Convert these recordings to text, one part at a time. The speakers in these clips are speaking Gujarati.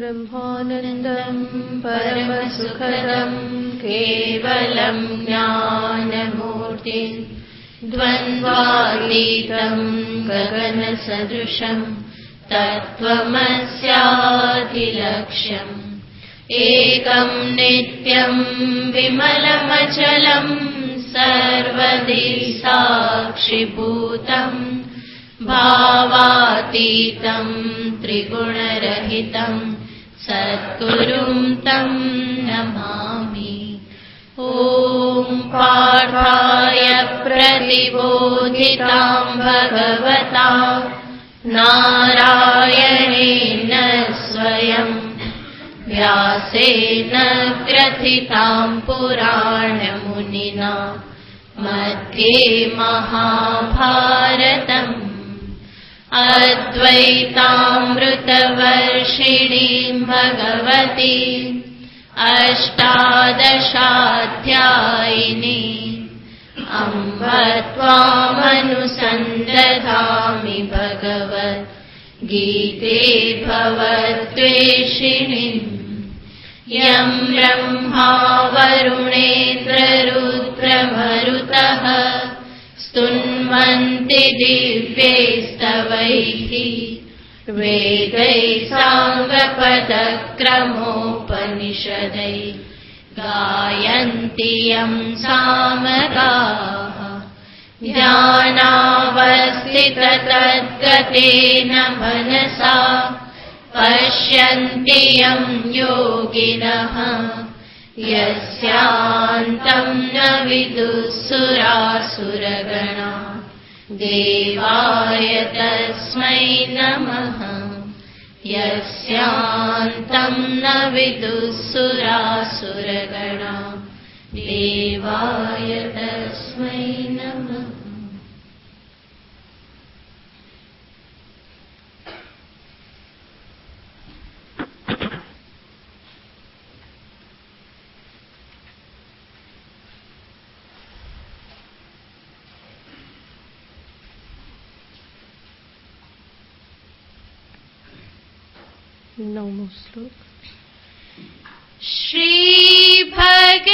ब्रह्मानन्दं परमसुखदं केवलं ज्ञानमूर्तिं द्वन्द्वातीतं गगनसदृशं तत्त्वमस्याधिलक्ष्यम् एकं नित्यं विमलमचलं सर्वदि साक्षिभूतं भावातीतं त्रिगुणरहितं सद्गुरुं तं नमामि। ॐ पार्थाय प्रतिबोधितां भगवता नारायणेन स्वयं व्यासेन ग्रथितां पुराणमुनिना मध्ये महाभारतम् अद्वैतामृतवर्षिणीं भगवतीम् अष्टादशाध्यायिनी अम्ब त्वामनुसन्दधामि भगवद्गीते भवद्वेषिणीम् यं ब्रह्मा वरुणेन्द्ररुद्रमरुतः स्तुन्वन्ति दिव्यैस्तवैः वेदैः साङ्गपदक्रमोपनिषदैः गायन्ति यं सामगाः ध्यानावस्थिततद्गतेन मनसा पश्यन्ति यं योगिनः यस्यान्तं न विदुःसुरासुरगणा देवाय तस्मै नमः। यस्यान्तं न विदुःसुरासुरगणा देवाय तस्मै नमः। नवमो श्लोक। श्री भगवानुवाच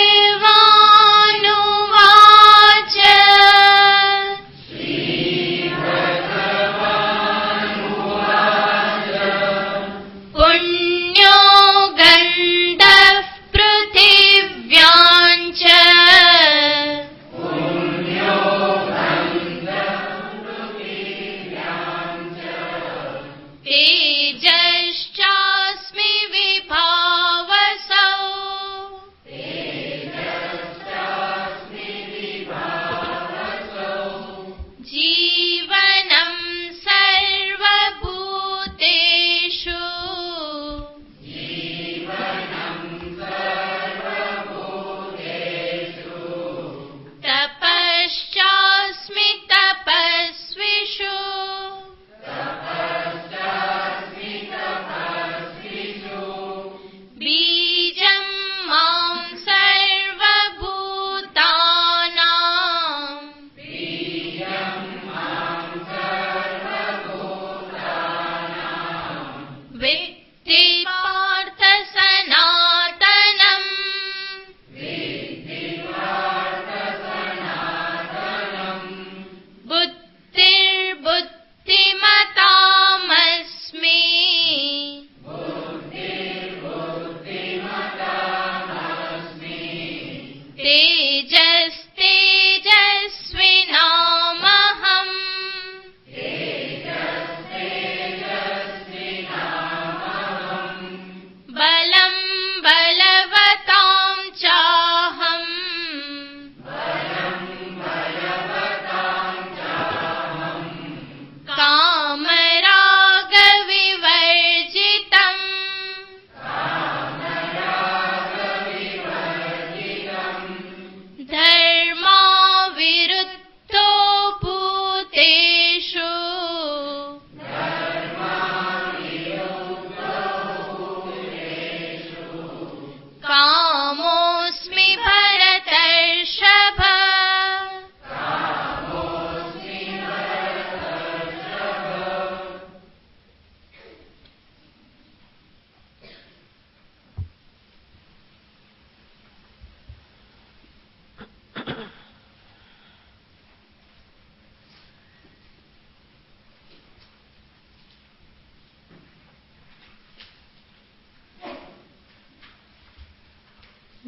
पुण्यो गन्धः पृथिव्याञ्च तेजश्चास्मि विभावसौ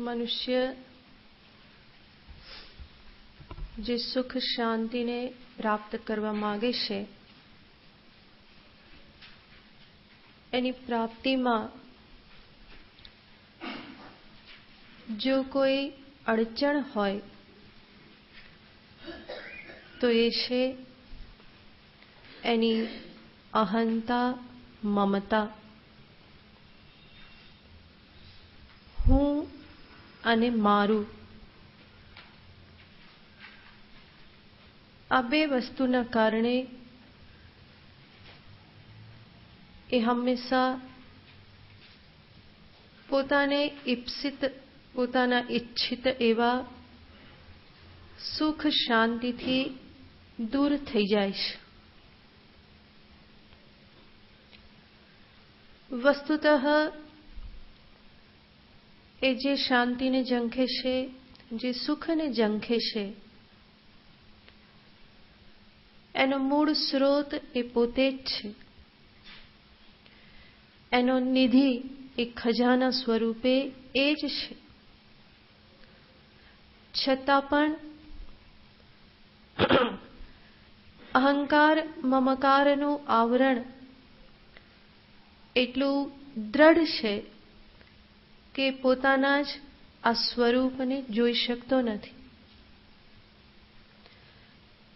મનુષ્ય જે સુખ શાંતિને પ્રાપ્ત કરવા માગે છે એની પ્રાપ્તિમાં જો કોઈ અડચણ હોય તો એ છે એની અહંતા, મમતા. હું અને મારું, આ બે વસ્તુના કારણે એ હંમેશા પોતાના ઈચ્છિત એવા સુખ શાંતિથી દૂર થઈ જાય છે. વસ્તુતઃ એ જે શાંતિને ઝંખે છે, જે સુખને ઝંખે છે, એનો મૂળ સ્ત્રોત એ પોતે જ છે. એનો નિધિ એ ખજાના સ્વરૂપે એ જ છે. છતાં પણ અહંકાર, મમકારનું આવરણ એટલું દ્રઢ છે કે પોતાના જ આ સ્વરૂપને જોઈ શકતો નથી.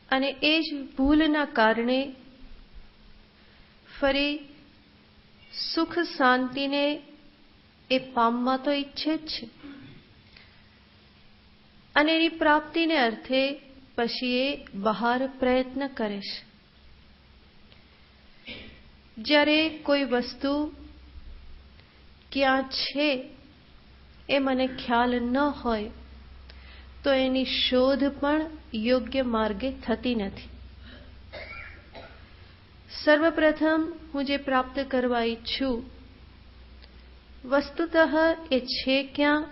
અને એ જ ભૂલના કારણે ફરી સુખ શાંતિને એ પામવા તો ઈચ્છે જ છે અને એની પ્રાપ્તિને અર્થે પછી એ બહાર પ્રયત્ન કરે છે. જ્યારે કોઈ વસ્તુ ક્યાં છે એ મને ખ્યાલ ન હોય તો એની શોધ પણ યોગ્ય માર્ગે થતી નથી. સર્વપ્રથમ હું જે પ્રાપ્ત કરવા ઈચ્છું વસ્તુતઃ એ છે ક્યાં,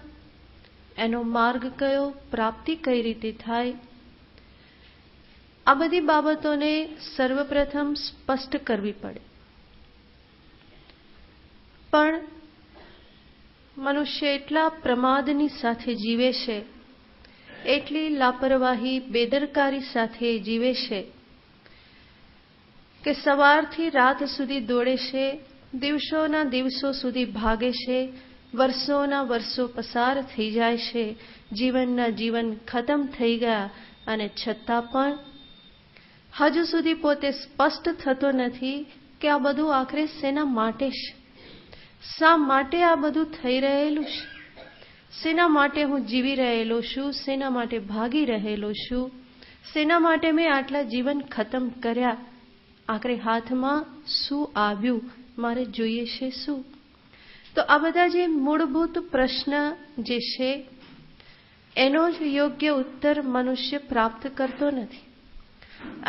એનો માર્ગ કયો, પ્રાપ્તિ કઈ રીતે થાય, આ બધી બાબતોને સર્વપ્રથમ સ્પષ્ટ કરવી પડે. પણ મનુષ્ય એટલા પ્રમાદની સાથે જીવે છે, એટલી લાપરવાહી, બેદરકારી સાથે જીવે છે કે સવારથી રાત સુધી દોડે છે, દિવસોના દિવસો સુધી ભાગે છે, વર્ષોના વર્ષો પસાર થઈ જાય છે, જીવનના જીવન ખતમ થઈ ગયા, અને છતાં પણ હજુ સુધી પોતે સ્પષ્ટ થતો નથી કે આ બધું આખરે શેના માટે છે, શા માટે આ બધું થઈ રહેલું છે, શેના માટે હું જીવી રહેલો છું, શેના માટે ભાગી રહેલો છું, શેના માટે મેં આટલા જીવન ખતમ કર્યા, આખરે હાથમાં શું આવ્યું, મારે જોઈએ છે શું. તો આ બધા જે મૂળભૂત પ્રશ્ન જે છે એનો જ યોગ્ય ઉત્તર મનુષ્ય પ્રાપ્ત કરતો નથી.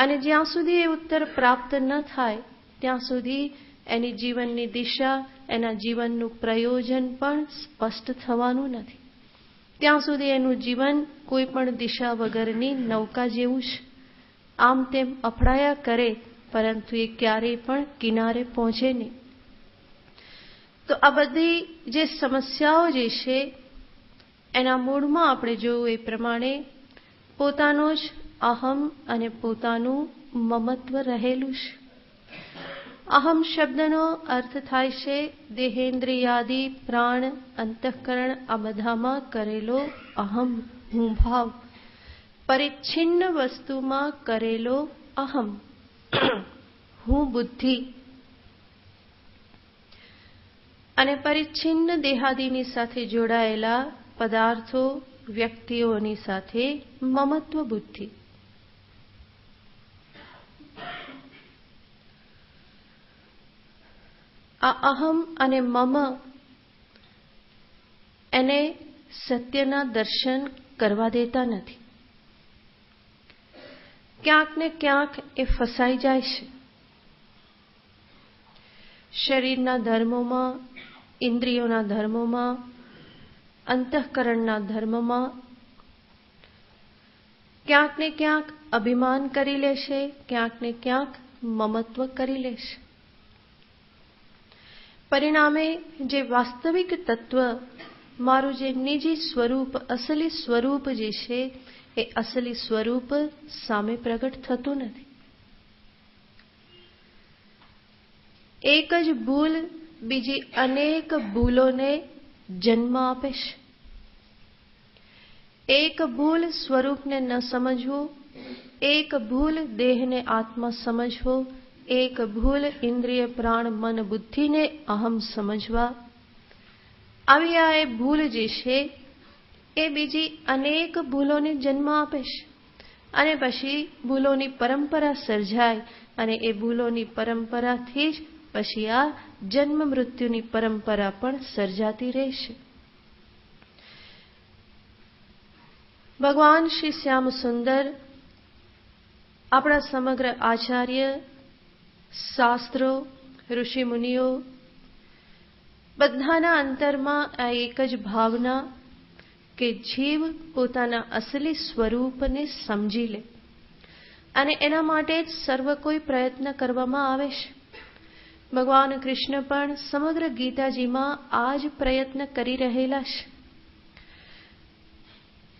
અને જ્યાં સુધી એ ઉત્તર પ્રાપ્ત ન થાય ત્યાં સુધી એની જીવનની દિશા, એના જીવનનું પ્રયોજન પણ સ્પષ્ટ થવાનું નથી. ત્યાં સુધી એનું જીવન કોઈ પણ દિશા વગરની નૌકા જેવું છે, આમ તેમ અફડાયા કરે, પરંતુ એ ક્યારેય પણ કિનારે પહોંચે નહીં. તો આ બધી જે સમસ્યાઓ જે છે એના મૂળમાં આપણે જોયું એ પ્રમાણે પોતાનો જ અહમ અને પોતાનું મમત્વ રહેલું છે. અહમ શબ્દનો અર્થ થાય છે દેહેન્દ્રિયાદિ, પ્રાણ, અંતઃકરણ, આ બધામાં કરેલો અહમ, હું ભાવ, પરિચ્છિન્ન વસ્તુમાં કરેલો અહમ, હું બુદ્ધિ. અને પરિચ્છિન્ન દેહાદિની સાથે જોડાયેલા પદાર્થો, વ્યક્તિઓની સાથે મમત્વ બુદ્ધિ. આ અહમ અને મમ એને સત્યના દર્શન કરવા દેતા નથી. ક્યાંક ને ક્યાંક એ ફસાઈ જાય છે. શરીરના ધર્મોમાં, ઇન્દ્રિયોના ધર્મોમાં, અંતઃકરણના ધર્મમાં ક્યાંક ને ક્યાંક અભિમાન કરી લેશે, ક્યાંક ને ક્યાંક મમત્વ કરી લેશે. પરિણામે જે વાસ્તવિક તત્વ મારું જે નિજી સ્વરૂપ, અસલી સ્વરૂપ જે છે એ અસલી સ્વરૂપ સામે પ્રગટ થતું નથી. એક જ ભૂલ બીજી અનેક ભૂલોને જન્મ આપે છે. એક ભૂલ સ્વરૂપને ન સમજવું, એક ભૂલ દેહને આત્મા સમજવો, એક ભૂલ ઇન્દ્રિય પ્રાણ મન બુદ્ધિને અહમ સમજવા. આવી આ એ ભૂલ જે છે એ બીજી અનેક ભૂલોને જન્મ આપે છે. અને પછી ભૂલોની પરંપરા સર્જાય અને એ ભૂલોની પરંપરાથી જ પછી આ જન્મ મૃત્યુની પરંપરા પણ સર્જાતી રહેશે. ભગવાન શ્રી શ્યામ સુંદર, આપણા સમગ્ર આચાર્ય, શાસ્ત્રો, ઋષિ મુનિઓ બધાના અંતરમાં આ એક જ ભાવના કે જીવ પોતાના અસલી સ્વરૂપને સમજી લે, અને એના માટે જ સર્વ કોઈ પ્રયત્ન કરવામાં આવે છે. ભગવાન કૃષ્ણ પણ સમગ્ર ગીતાજીમાં આ જ પ્રયત્ન કરી રહેલા છે.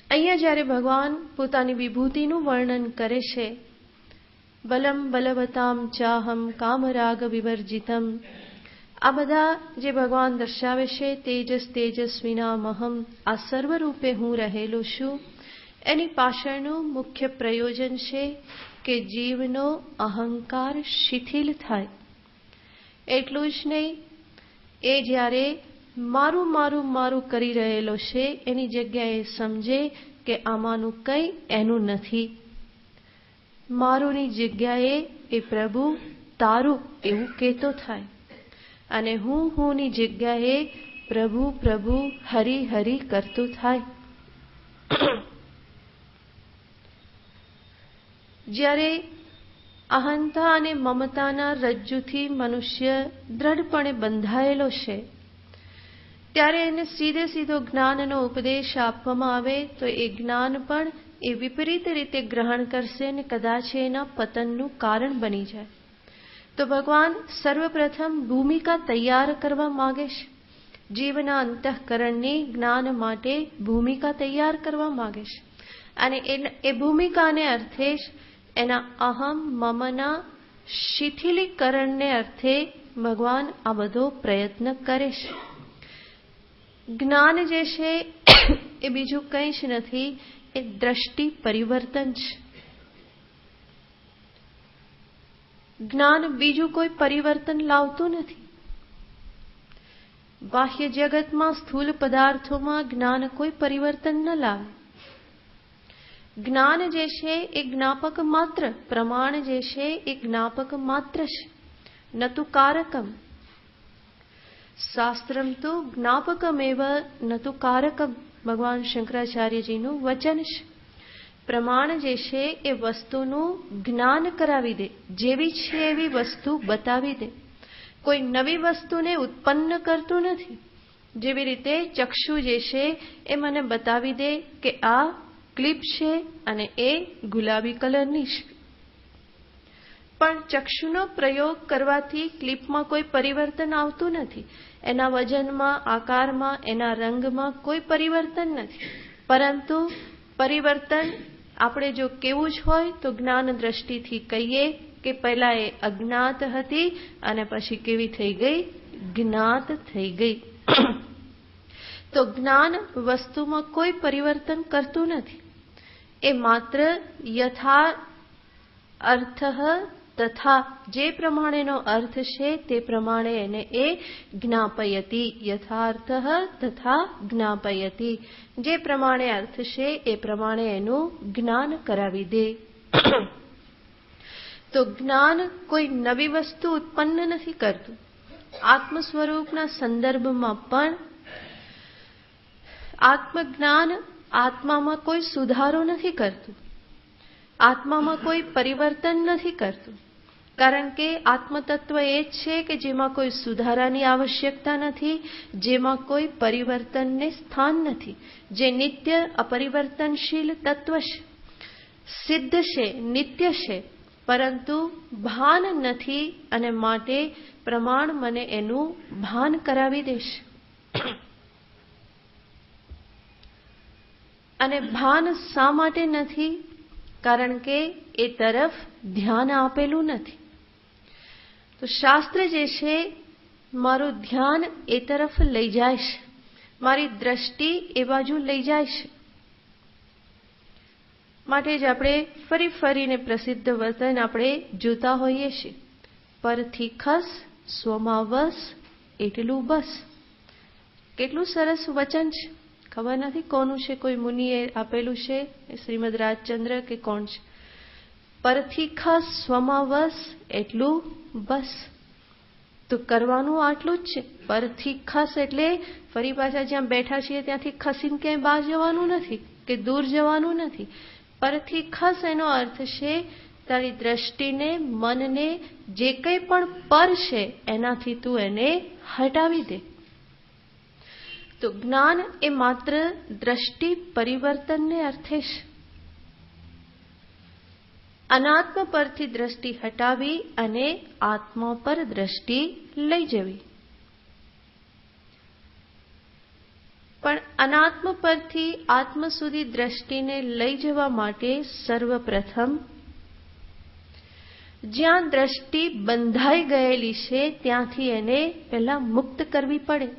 અહીંયા જ્યારે ભગવાન પોતાની વિભૂતિનું વર્ણન કરે છે, બલમ બલવતામ ચાહમ કામરાગ વિવર્જિતમ, આ બધા જે ભગવાન દર્શાવે છે, તેજસ તેજસ્વીનામહમ, આ સર્વરૂપે હું રહેલો છું, એની પાછળનું મુખ્ય પ્રયોજન છે કે જીવનો અહંકાર શિથિલ થાય. એટલું જ નહીં, એ જ્યારે મારું મારું મારું કરી રહેલો છે એની જગ્યાએ સમજે કે આમાંનું કંઈ એનું નથી. મારુંની જગ્યાએ એ પ્રભુ તારું એવું કહેતો થાય, અને હુંની જગ્યાએ પ્રભુ પ્રભુ હરિ હરિ કરતું થાય. જ્યારે અહંતા અને મમતાના રજ્જુથી મનુષ્ય દ્રઢપણે બંધાયેલો છે, ત્યારે એને સીધે સીધો જ્ઞાનનો ઉપદેશ આપવામાં આવે તો એ જ્ઞાન પણ એ વિપરીત રીતે ગ્રહણ કરશે અને કદાચ એના પતનનું કારણ બની જાય. તો ભગવાન સર્વપ્રથમ ભૂમિકા તૈયાર કરવા માગે છે. જીવના અંતઃકરણની જ્ઞાન માટે ભૂમિકા તૈયાર કરવા માગે છે. અને એ ભૂમિકાને અર્થે જ એના અહમ મમના શિથિલીકરણને અર્થે ભગવાન આ બધો પ્રયત્ન કરે છે. જ્ઞાન જે છે એ બીજું કંઈ જ નથી, એ દ્રષ્ટિ પરિવર્તન છે. જ્ઞાન બીજું કોઈ પરિવર્તન લાવતું નથી. બાહ્ય જગતમાં સ્થૂલ પદાર્થોમાં જ્ઞાન કોઈ પરિવર્તન ન લાવે. જ્ઞાન જે છે એ જ્ઞાપક માત્ર, પ્રમાણ જે છે એ જ્ઞાપક માત્ર છે, નતુ કારકમ. શાસ્ત્રમ તો જ્ઞાપકમેવ નતુ કારકમ, ભગવાન શંકરાચાર્યજીનું વચન છે. પ્રમાણ જે છે એ વસ્તુનું જ્ઞાન કરાવી દે, જેવી છે એવી વસ્તુ બતાવી દે, કોઈ નવી વસ્તુને ઉત્પન્ન કરતું નથી. જેવી રીતે ચક્ષુ જે છે એ મને બતાવી દે કે આ ક્લિપ છે અને એ ગુલાબી કલરની છે, પણ ચક્ષુનો પ્રયોગ કરવાથી ક્લિપમાં કોઈ પરિવર્તન આવતું નથી. એના વજનમાં, આકારમાં, એના રંગમાં કોઈ પરિવર્તન નથી. પરંતુ પરિવર્તન આપણે જો કેવું જ હોય તો જ્ઞાન દ્રષ્ટિથી કહીએ કે પહેલા એ અજ્ઞાત હતી અને પછી કેવી થઈ ગઈ? જ્ઞાત થઈ ગઈ. તો જ્ઞાન વસ્તુમાં કોઈ પરિવર્તન કરતું નથી. એ માત્ર યથા અર્થ તથા, જે પ્રમાણેનો અર્થ છે તે પ્રમાણે એને એ જ્ઞાપયતી. યથાર્થ તથા જ્ઞાપયતી, જે પ્રમાણે અર્થ છે એ પ્રમાણે એનું જ્ઞાન કરાવી દે. તો જ્ઞાન કોઈ નવી વસ્તુ ઉત્પન્ન નથી કરતું. આત્મ સ્વરૂપના સંદર્ભમાં પણ આત્મજ્ઞાન આત્મામાં કોઈ સુધારો નથી કરતું, આત્મામાં કોઈ પરિવર્તન નથી કરતું. કારણ કે આત્મતત્વ એ જ છે કે જેમાં કોઈ સુધારાની આવશ્યકતા નથી, જેમાં કોઈ પરિવર્તનને સ્થાન નથી, જે નિત્ય અપરિવર્તનશીલ તત્વ છે, સિદ્ધ છે, નિત્ય છે, પરંતુ ભાન નથી, અને માટે પ્રમાણ મને એનું ભાન કરાવી દેશે. અને ભાન શા માટે નથી? કારણ કે એ તરફ ધ્યાન આપેલું નથી. તો શાસ્ત્ર જે છે મારું ધ્યાન એ તરફ લઈ જાય છે, મારી દ્રષ્ટિ એ બાજુ લઈ જાય છે. માટે જ આપણે ફરી ફરીને પ્રસિદ્ધ વચન આપણે જોતા હોઈએ છીએ, પરથી ખસ સ્વમાં વસ એટલું બસ. કેટલું સરસ વચન છે. ખબર નથી કોનું છે, કોઈ મુનિએ આપેલું છે, શ્રીમદ રાજચંદ્ર કે કોણ છે. પરથી ખસ સ્વમાં વસ એટલું બસ. તો કરવાનું આટલું જ છે. પરથી ખસ એટલે ફરી પાછા જ્યાં બેઠા છીએ ત્યાંથી ખસીને ક્યાંય બહાર જવાનું નથી કે દૂર જવાનું નથી. પરથી ખસ એનો અર્થ છે તારી દ્રષ્ટિને, મનને, જે કંઈ પણ પર છે એનાથી તું એને હટાવી દે. તો જ્ઞાન એ માત્ર દ્રષ્ટિ પરિવર્તનને અર્થે છે. અનાત્મ પરથી દ્રષ્ટિ હટાવી અને આત્મા પર દ્રષ્ટિ લઈ જવી. પણ અનાત્મ પરથી આત્મ સુધી દ્રષ્ટિને લઈ જવા માટે સર્વપ્રથમ જ્યાં દ્રષ્ટિ બંધાઈ ગયેલી છે ત્યાંથી એને પહેલા મુક્ત કરવી પડે.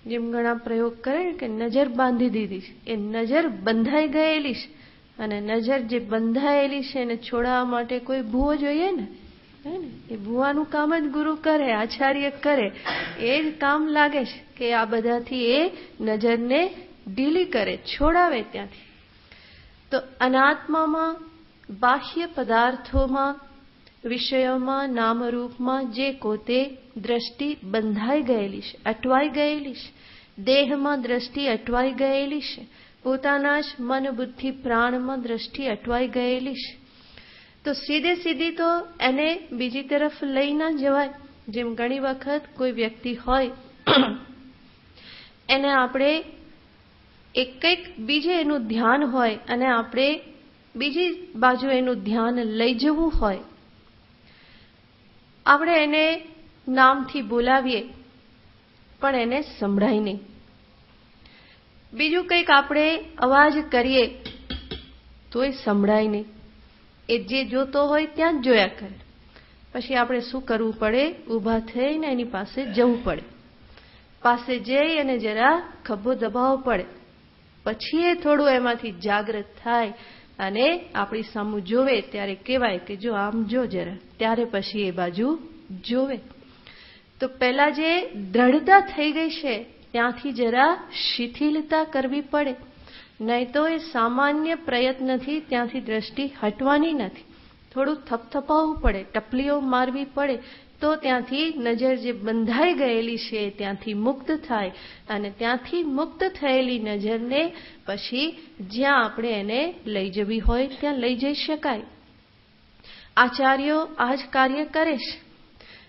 જેમ ઘણા પ્રયોગ કરે કે નજર બાંધી દીધી છે, એ નજર બંધાઈ ગયેલી છે અને નજર જે બંધાયેલી છે એને છોડાવવા માટે કોઈ ભૂવો જોઈએ ને, એ ભૂવાનું કામ જ ગુરુ કરે, આચાર્ય કરે. એ જ કામ લાગે છે કે આ બધાથી એ નજરને ઢીલી કરે, છોડાવે ત્યાંથી. તો અનાત્મામાં, બાહ્ય પદાર્થોમાં, વિષયોમાં, નામરૂપમાં જે કોતે દ્રષ્ટિ બંધાઈ ગયેલી છે, અટવાઈ ગયેલી છે, દેહમાં દ્રષ્ટિ અટવાઈ ગયેલી છે, પોતાના જ મન, બુદ્ધિ, પ્રાણમાં દ્રષ્ટિ અટવાઈ ગયેલી છે. તો સીધે સીધી તો એને બીજી તરફ લઈ ના જવાય. જેમ ઘણી વખત કોઈ વ્યક્તિ હોય એને આપણે એક બીજે એનું ધ્યાન હોય અને આપણે બીજી બાજુ એનું ધ્યાન લઈ જવું હોય. આપણે એને નામથી બોલાવીએ પણ એને સંભળાય નહીં. બીજું કંઈક આપણે અવાજ કરીએ તોય સંભળાય નહીં. એ જે જોતો હોય ત્યાં જ જોયા કરે. પછી આપણે શું કરવું પડે? ઊભા થઈને એની પાસે જવું પડે. પાસે જઈ અને જરા ખભો દબાવવો પડે. પછી એ થોડું એમાંથી જાગૃત થાય અને આપણી સામું જોવે ત્યારે કહેવાય કે જો આમ જો જરા, ત્યારે પછી એ બાજુ જોવે. તો પહેલા જે દ્રઢતા થઈ ગઈ છે ત્યાંથી જરા શિથિલતા કરવી પડે. નહીં તો એ સામાન્ય પ્રયત્નથી ત્યાંથી દ્રષ્ટિ હટવાની નથી. થોડું થપથપાવવું પડે, ટપલીઓ મારવી પડે, તો ત્યાંથી નજર જે બંધાઈ ગયેલી છે ત્યાંથી મુક્ત થાય અને ત્યાંથી મુક્ત થયેલી નજરને પછી જ્યાં આપણે એને લઈ જવી હોય ત્યાં લઈ જઈ શકાય. આચાર્યો આ જ કાર્ય કરે છે.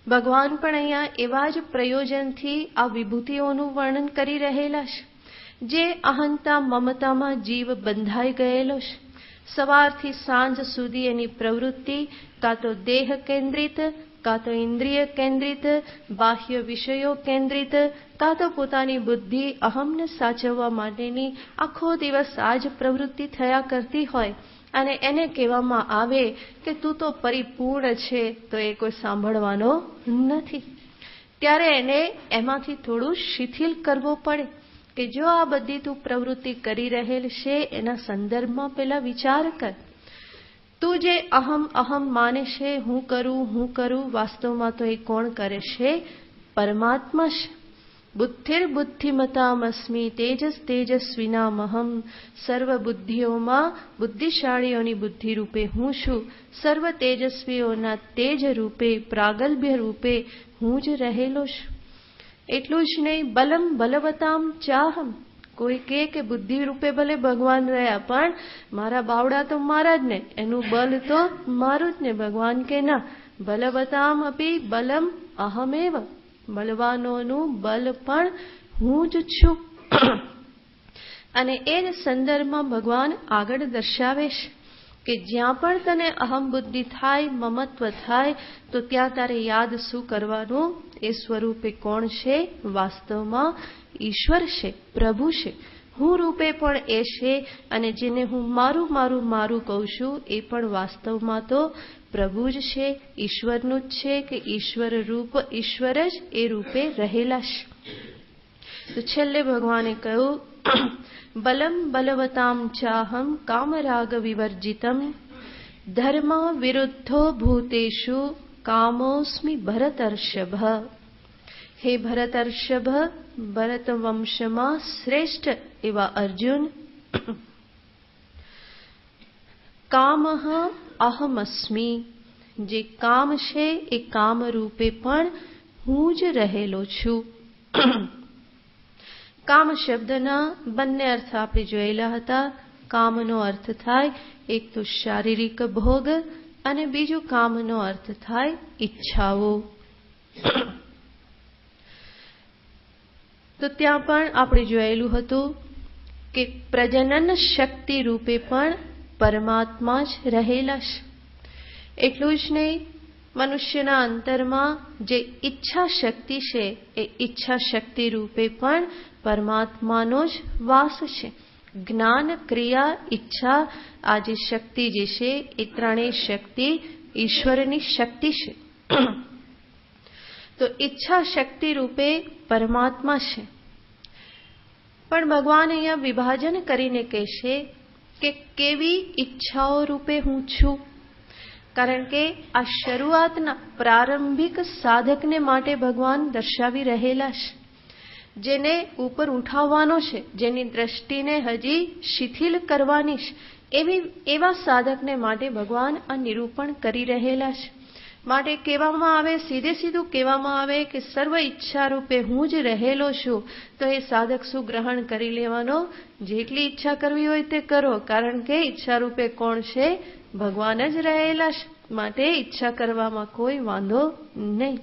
ભગવાન પણ અહીંયા એવા જ પ્રયોજનથી આ વિભૂતિઓનું વર્ણન કરી રહેલા છે. જે અહંતા મમતામાં જીવ બંધાઈ ગયેલો છે, સવારથી સાંજ સુધી એની પ્રવૃત્તિ કાં તો દેહ કેન્દ્રિત, કાં તો ઇન્દ્રિય કેન્દ્રિત, બાહ્ય વિષયો કેન્દ્રિત, કાં તો પોતાની બુદ્ધિ અહમને સાચવવા માટેની આખો દિવસ આ જ પ્રવૃત્તિ થયા કરતી હોય અને એને કહેવામાં આવે કે તું તો પરિપૂર્ણ છે, તો એ કોઈ સાંભળવાનો નથી. ત્યારે એને એમાંથી થોડું શિથિલ કરવો પડે કે જો આ બધી તું પ્રવૃત્તિ કરી રહેલ છે એના સંદર્ભમાં પેલા વિચાર કર. તું જે અહમ અહમ માને છે, હું કરું, વાસ્તવમાં તો એ કોણ કરે છે? પરમાત્મા છે. બુદ્ધિર બુદ્ધિમતામસ્મી તેજસ તેજસ્વિનામહમ. સર્વ બુદ્ધિઓમાં બુદ્ધિશાળીઓની બુદ્ધિ રૂપે હું છું. સર્વ તેજસ્વીઓના તેજ રૂપે, પ્રાગલ્ભ્ય રૂપે હું જ રહેલો છું. એટલું જ નહીં, બલમ બલવતામ ચાહમ. કોઈ કે બુદ્ધિ રૂપે ભલે ભગવાન રહ્યા પણ મારા બાવડા તો મારા જ ને, એનું બલ તો મારું જ ને. ભગવાન કે ના, બલવતામ અપી બલમ અહમેવ. બલવાનોનું બલ પણ હું જ છું. અને એ જ સંદર્ભમાં ભગવાન આગળ દર્શાવે છે કે જ્યાં પણ તને અહમ બુદ્ધિ થાય, મમત્વ થાય, તો ત્યાં તારે યાદ શું કરવાનું? એ સ્વરૂપે કોણ છે? વાસ્તવમાં ઈશ્વર છે, પ્રભુ છે. હું રૂપે પણ એ છે, અને જેને હું મારું મારું મારું કહું છું એ પણ વાસ્તવમાં તો પ્રભુ જ છે, ઈશ્વરનું જ છે, કે ઈશ્વર રૂપ ઈશ્વર જ એ રૂપે રહેલા છે. તો છેલ્લે ભગવાને કહ્યું, બલમ બલવતામ ચાહમ કામરાગ વિવર્જિતમ ધર્મ વિરુદ્ધો ભૂતેષુ કામોસ્મિ ભરતર્ષભ. હે ભરતર્ષભ, ભરત વંશમાં શ્રેષ્ઠ એવા અર્જુન, કામઃ અહમસ્મિ, જે કામ છે એ કામ રૂપે પણ હું જ રહેલો છું. કામ શબ્દના બંને અર્થ આપણે જોયેલા હતા. કામનો અર્થ થાય એક તો શારીરિક ભોગ, અને બીજું કામનો અર્થ થાય ઈચ્છાઓ. તો ત્યાં પણ આપણે જોયેલું હતું કે પ્રજનન શક્તિ રૂપે પણ પરમાત્મા જ રહેલા છે. એટલું જ નહીં, મનુષ્યના અંતરમાં જે ઈચ્છા શક્તિ છે એ ઈચ્છા શક્તિ રૂપે પણ પરમાત્માનો જ વાસ છે. જ્ઞાન, ક્રિયા, ઈચ્છા, આ જે શક્તિ જે છે એ ત્રણેય શક્તિ ઈશ્વરની શક્તિ છે. તો ઈચ્છા શક્તિ રૂપે પરમાત્મા છે. પણ ભગવાન અહીંયા વિભાજન કરીને કહેશે કે કેવી ઈચ્છાઓ રૂપે હું છું. કારણ કે આ શરૂઆતના પ્રારંભિક સાધકને માટે ભગવાન દર્શાવી રહેલા છે. જેને ઉપર ઉઠાવવાનો છે, જેની દ્રષ્ટિને હજી શિથિલ કરવાની છે, એવા સાધકને માટે ભગવાન આ નિરૂપણ કરી રહેલા છે. માટે કહેવામાં આવે, સીધે સીધું કહેવામાં આવે કે સર્વ ઈચ્છા રૂપે હું જ રહેલો છું. તો એ સાધક શું ગ્રહણ કરી લેવાનો? જેટલી ઈચ્છા કરવી હોય તે કરો, કારણ કે ઈચ્છા રૂપે કોણ છે? ભગવાન જ રહેલા છે. માટે ઈચ્છા કરવામાં કોઈ વાંધો નહીં.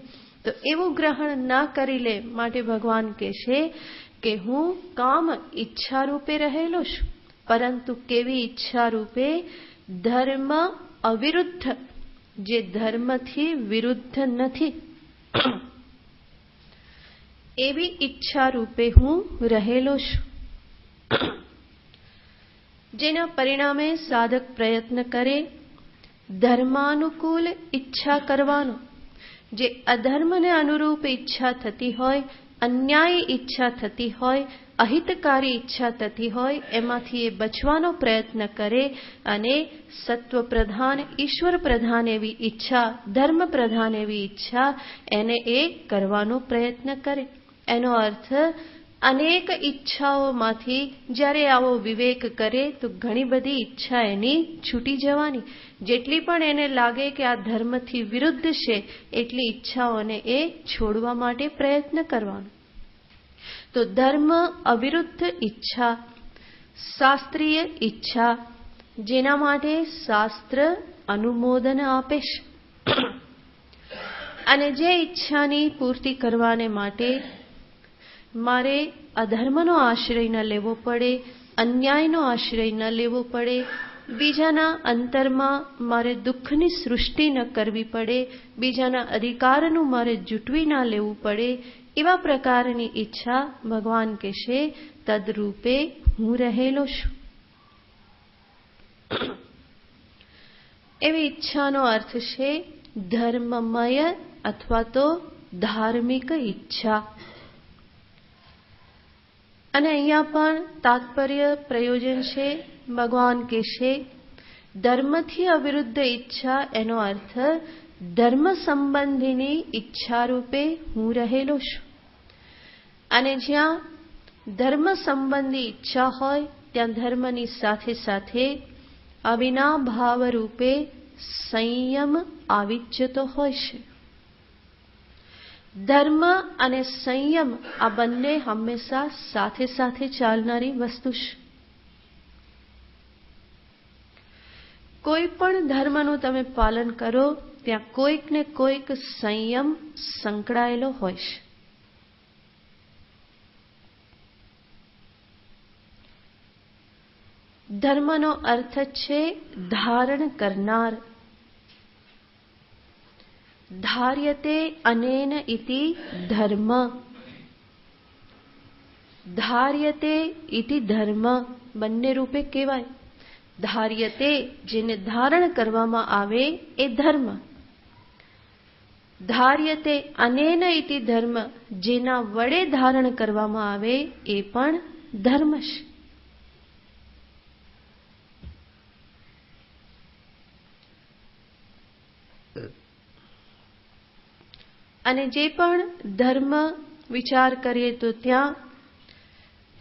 તો એવું ગ્રહણ ના કરી લે. માટે ભગવાન કહેશે કે હું કામ ઈચ્છા રૂપે રહેલો છું, પરંતુ કેવી ઈચ્છા રૂપે? ધર્મ અવિરુદ્ધ, જે ધર્મથી વિરુદ્ધ નથી, એવી ઈચ્છા રૂપે હું રહેલો છું. જેના પરિણામે સાધક પ્રયત્ન કરે ધર્માનુકૂળ ઈચ્છા કરવાનો. જે અધર્મને અનુરૂપ ઈચ્છા થતી હોય, અન્યાયી ઈચ્છા થતી હોય, અહિતકારી ઈચ્છા થતી હોય, એમાંથી એ બચવાનો પ્રયત્ન કરે અને સત્વ પ્રધાન, ઈશ્વર પ્રધાન એવી ઈચ્છા, ધર્મ પ્રધાન એવી ઈચ્છા એને એ કરવાનો પ્રયત્ન કરે. એનો અર્થ અનેક ઈચ્છાઓમાંથી જ્યારે આવો વિવેક કરે તો ઘણી બધી ઈચ્છા એની છૂટી જવાની. જેટલી પણ એને લાગે કે આ ધર્મથી વિરુદ્ધ છે, એટલી ઈચ્છાઓને એ છોડવા માટે પ્રયત્ન કરવાનો. તો ધર્મ અવિરુદ્ધ ઈચ્છા, શાસ્ત્રીય ઈચ્છા, જેના માટે શાસ્ત્ર અનુમોદન આપે છે. અને જે ઈચ્છાની પૂર્તિ કરવાને માટે મારે અધર્મનો આશ્રય ન લેવો પડે, અન્યાયનો આશ્રય ન લેવો પડે, બીજાના અંતરમાં મારે દુઃખની સૃષ્ટિ ન કરવી પડે, બીજાના અધિકારનું મારે જૂટવી ના લેવું પડે, એવા પ્રકારની ઈચ્છા ભગવાન કહેશે તદરૂપે હું રહેલો છું. એવી ઈચ્છાનો અર્થ છે ધર્મમય અથવા તો ધાર્મિક ઈચ્છા. અને અહીંયા પણ તાત્પર્ય પ્રયોજન છે. ભગવાન કહેશે ધર્મથી અવિરુદ્ધ ઈચ્છા, એનો અર્થ ધર્મ સંબંધીની ઈચ્છા રૂપે હું રહેલો છું. અને જ્યાં ધર્મ સંબંધી ઈચ્છા હોય ત્યાં ધર્મની સાથે સાથે અવિનાભાવ રૂપે સંયમ આવી જ જતો હોય છે. ધર્મ અને સંયમ આ બંને હંમેશા સાથે સાથે ચાલનારી વસ્તુ છે. કોઈ પણ ધર્મનું તમે પાલન કરો ત્યાં કોઈક ને કોઈક સંયમ સંકળાયેલો હોય છે. ધર્મનો અર્થ છે ધારણ કરનાર. ધાર્યતે અનેન ઇતિ ધર્મ. ધાર્યતે ઇતિ ધર્મ બંને રૂપે કહેવાય. ધાર્યતે જેને ધારણ કરવામાં આવે એ ધર્મ. ધાર્યતે અનેન ઇતિ ધર્મ જેના વડે ધારણ કરવામાં આવે એ પણ ધર્મ છે. અને જે પણ ધર્મ વિચાર કરીએ તો ત્યાં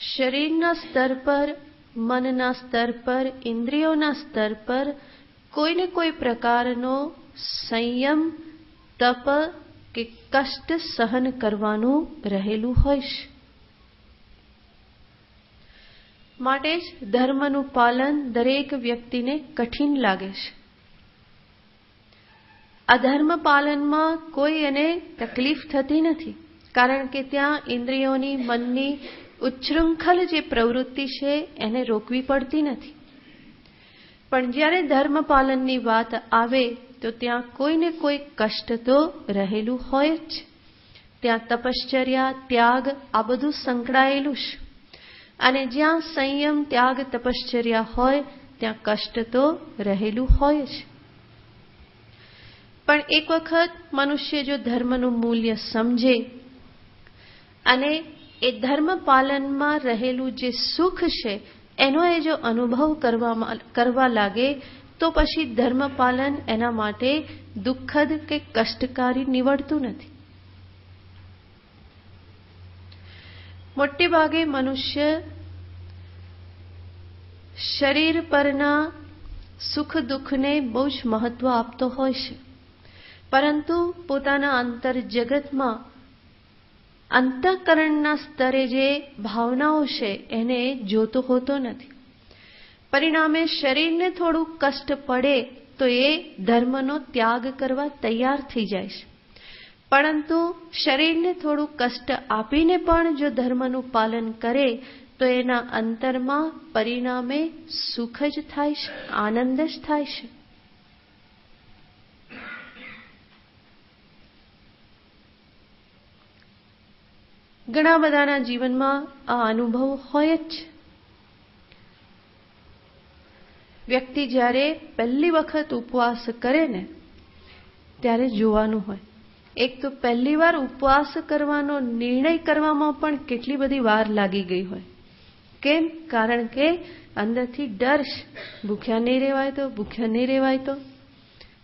શરીરના સ્તર પર, મનના સ્તર પર, ઇન્દ્રિયોના સ્તર પર કોઈને કોઈ પ્રકારનો સંયમ, તપ કે કષ્ટ સહન કરવાનું રહેલું હોય છે. માટે જ ધર્મનું પાલન દરેક વ્યક્તિને કઠિન લાગે છે. અધર્મ પાલનમાં કોઈ એને તકલીફ થતી નથી, કારણ કે ત્યાં ઇન્દ્રિયોની, મનની ઉચ્છૃંખલ જે પ્રવૃત્તિ છે એને રોકવી પડતી નથી. પણ જ્યારે ધર્મ પાલનની વાત આવે તો ત્યાં કોઈને કોઈ કષ્ટ તો રહેલું હોય જ. ત્યાં તપશ્ચર્યા, ત્યાગ આ બધું સંકળાયેલું છે. અને જ્યાં સંયમ, ત્યાગ, તપશ્ચર્યા હોય ત્યાં કષ્ટ તો રહેલું હોય જ. પણ એક વખત મનુષ્ય જો ધર્મનું મૂલ્ય સમજે અને એ ધર્મ પાલનમાં રહેલું જે સુખ છે એનો એ જો અનુભવ કરવા લાગે તો પછી ધર્મ પાલન એના માટે દુઃખદ કે કષ્ટકારી નીવડતું નથી. મોટે ભાગે મનુષ્ય શરીર પરના સુખ દુઃખને બહુ જ મહત્વ આપતો હોય છે, પરંતુ પોતાના અંતર જગતમાં અંતઃકરણના સ્તરે જે ભાવનાઓ છે એને જોતો હોતો નથી. પરિણામે શરીરને થોડું કષ્ટ પડે તો એ ધર્મનો ત્યાગ કરવા તૈયાર થઈ જાય છે. પરંતુ શરીરને થોડું કષ્ટ આપીને પણ જો ધર્મનું પાલન કરે તો એના અંતરમાં પરિણામે સુખ જ થાય છે, આનંદ જ થાય છે. ઘણા બધાના જીવનમાં આ અનુભવ હોય જ. વ્યક્તિ જ્યારે પહેલી વખત ઉપવાસ કરે ને ત્યારે જોવાનું હોય, એક તો પહેલી વાર ઉપવાસ કરવાનો નિર્ણય કરવામાં પણ કેટલી બધી વાર લાગી ગઈ હોય. કેમ? કારણ કે અંદરથી ડર છે, ભૂખ્યા નહીં રહેવાય તો, ભૂખ્યા નહીં રહેવાય તો,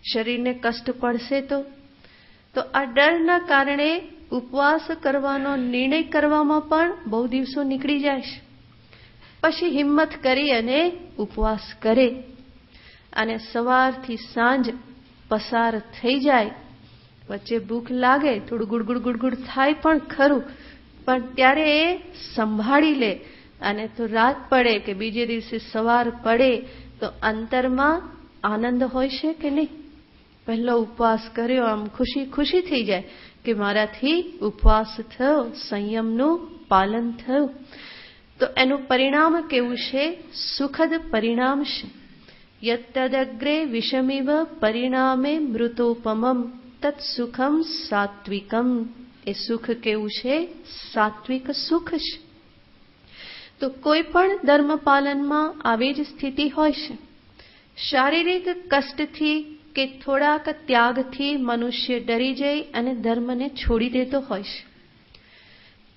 શરીરને કષ્ટ પડશે તો આ ડરના કારણે ઉપવાસ કરવાનો નિર્ણય કરવામાં પણ બહુ દિવસો નીકળી જાય છે. પછી હિંમત કરી અને ઉપવાસ કરે અને સવારથી સાંજ પસાર થઈ જાય. વચ્ચે ભૂખ લાગે, થોડું ગુડગુડ ગુડગુડ થાય પણ ખરું, પણ ત્યારે એ સંભાળી લે. અને તો રાત પડે કે બીજે દિવસે સવાર પડે તો અંતરમાં આનંદ હોય છે કે નહીં? પહેલો ઉપવાસ કર્યો, આમ ખુશી ખુશી થઈ જાય કે મારાથી ઉપવાસ થયો, સંયમનું પાલન થયું. તો એનું પરિણામ કેવું છે? સુખદ પરિણામ છે. યત્તદગ્રે વિષમિવ પરિણામે મૃતોપમમ તત્ સુખમ સાત્વિકમ. એ સુખ કેવું છે? સાત્વિક સુખ છે. તો કોઈ પણ ધર્મ પાલનમાં આવી જ સ્થિતિ હોય છે. શારીરિક કષ્ટથી કે થોડાક ત્યાગથી મનુષ્ય ડરી જાય અને ધર્મને છોડી દેતો હોય છે.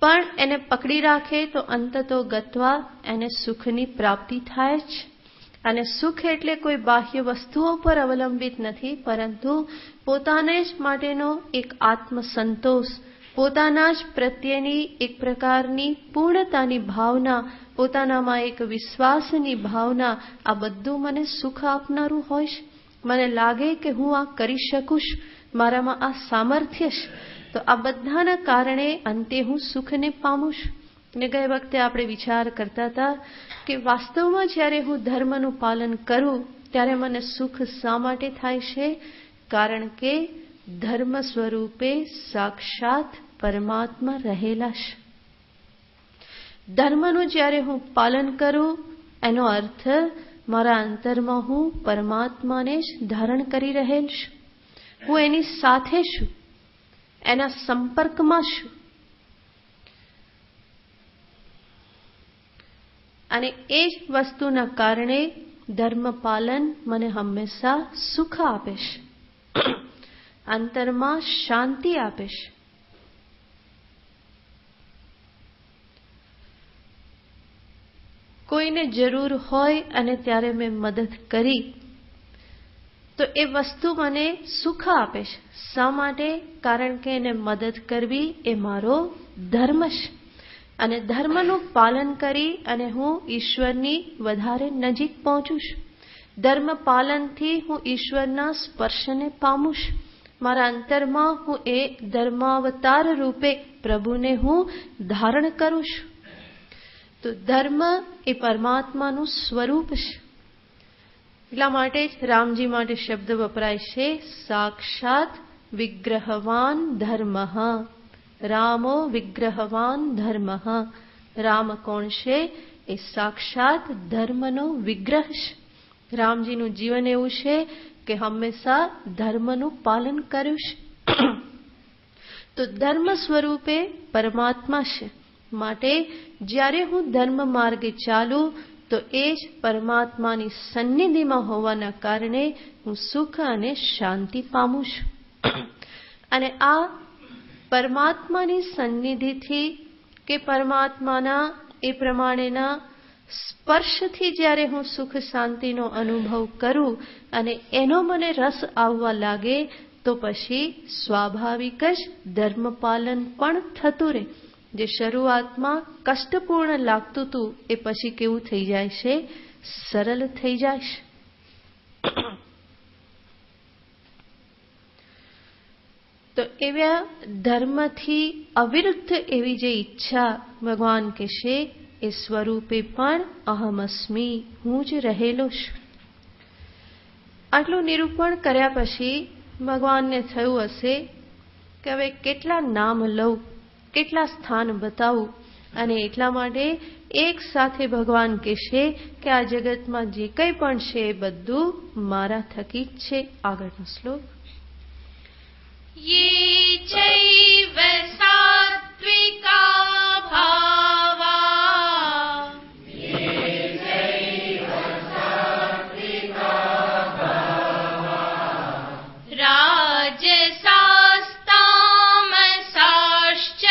પણ એને પકડી રાખે તો અંતતો ગત્વા એને સુખની પ્રાપ્તિ થાય જ. અને સુખ એટલે કોઈ બાહ્ય વસ્તુઓ પર અવલંબિત નથી, પરંતુ પોતાને જ માટેનો એક આત્મસંતોષ, પોતાના જ પ્રત્યેની એક પ્રકારની પૂર્ણતાની ભાવના, પોતાનામાં એક વિશ્વાસની ભાવના, આ બધું મને સુખ આપનારું હોય છે. મને લાગે કે હું આ કરી શકું છું, મારામાં આ સામર્થ્ય છે, તો આ બધાના કારણે અંતે હું સુખને પામું છું. ને ગઈ વખતે આપણે વિચાર કરતા હતા કે વાસ્તવમાં જ્યારે હું ધર્મનું પાલન કરું ત્યારે મને સુખ શા માટે થાય છે? કારણ કે ધર્મ સ્વરૂપે સાક્ષાત પરમાત્મા રહેલા છે. ધર્મનું જ્યારે હું પાલન કરું એનો અર્થ મારા અંતરમાં હું પરમાત્માને જ ધારણ કરી રહેલ છું. હું એની સાથે છું, એના સંપર્કમાં છું. અને એ જ વસ્તુના કારણે ધર્મ પાલન મને હંમેશા સુખ આપે છે, અંતરમાં શાંતિ આપે છે. કોઈને જરૂર હોય અને ત્યારે મેં મદદ કરી તો એ વસ્તુ મને સુખ આપે છે. શા માટે? કારણ કે એને મદદ કરવી એ મારો ધર્મ છે. અને ધર્મનું પાલન કરી અને હું ઈશ્વરની વધારે નજીક પહોંચું છું. ધર્મ પાલનથી હું ઈશ્વરના સ્પર્શને પામું છું. મારા અંતરમાં હું એ ધર્માવતાર રૂપે પ્રભુને હું ધારણ કરું છું. તો ધર્મ એ પરમાત્માનું સ્વરૂપ છે. એટલા માટે જ રામજી માટે શબ્દ વપરાય છે, સાક્ષાત વિગ્રહવાન ધર્મ. રામો વિગ્રહવાન ધર્મ. રામ કોણ છે? એ સાક્ષાત ધર્મનો વિગ્રહ છે. રામજીનું જીવન એવું છે કે હંમેશા ધર્મનું પાલન કર્યું છે. તો ધર્મ સ્વરૂપે પરમાત્મા છે. માટે જ્યારે હું ધર્મ માર્ગે ચાલું તો એ જ પરમાત્માની સન્નિધિમાં હોવાના કારણે હું સુખ અને શાંતિ પામું છું. અને આ પરમાત્માની સન્નિધિથી કે પરમાત્માના એ પ્રમાણેના સ્પર્શથી જ્યારે હું સુખ શાંતિનો અનુભવ કરું અને એનો મને રસ આવવા લાગે તો પછી સ્વાભાવિક જ ધર્મ પાલન પણ થતું રહે. જે શરૂઆતમાં કષ્ટપૂર્ણ લાગતું હતું એ પછી કેવું થઈ જાય છે? સરળ થઈ જાય છે. તો એવા ધર્મથી અવિરુદ્ધ એવી જે ઈચ્છા ભગવાન કહેશે એ સ્વરૂપે પણ અહમસ્મી, હું જ રહેલો છું. આટલું નિરૂપણ કર્યા પછી ભગવાનને થયું હશે કે હવે કેટલા નામ લઉં, કેટલા સ્થાન બતાવું. અને એટલા માટે એક સાથે ભગવાન કહેશે કે આ જગતમાં જે કંઈ પણ છે એ બધું મારા થકી જ છે. આગળનો શ્લોક. ये चैव सात्विका भावा राजसास्तामसाश्च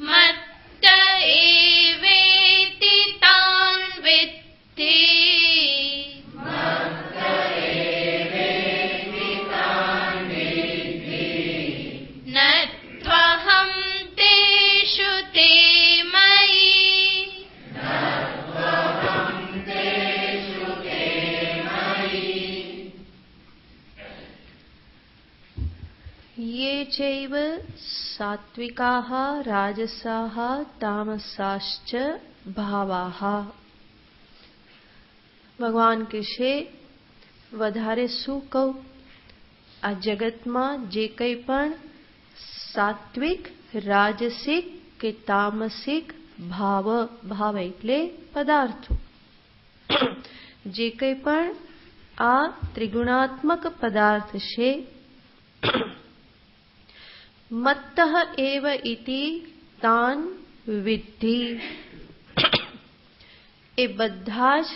मत्त एवेति तान् विद्धि न त्वहं तेषु ते मयि ये चैव सात्विकाः राजसाः तामसाश्च ભાવાહ. ભગવાન કહેશે વધારે શું કહું, આ જગતમાં જે કંઈ પણ સાત્વિક, રાજસિક કે તામસિક ભાવ, ભાવ એટલે પદાર્થો, જે કંઈ પણ આ ત્રિગુણાત્મક પદાર્થ છે, મત્તઃ એવ ઇતિ તાન વિદ્ધિ, એ બધા જ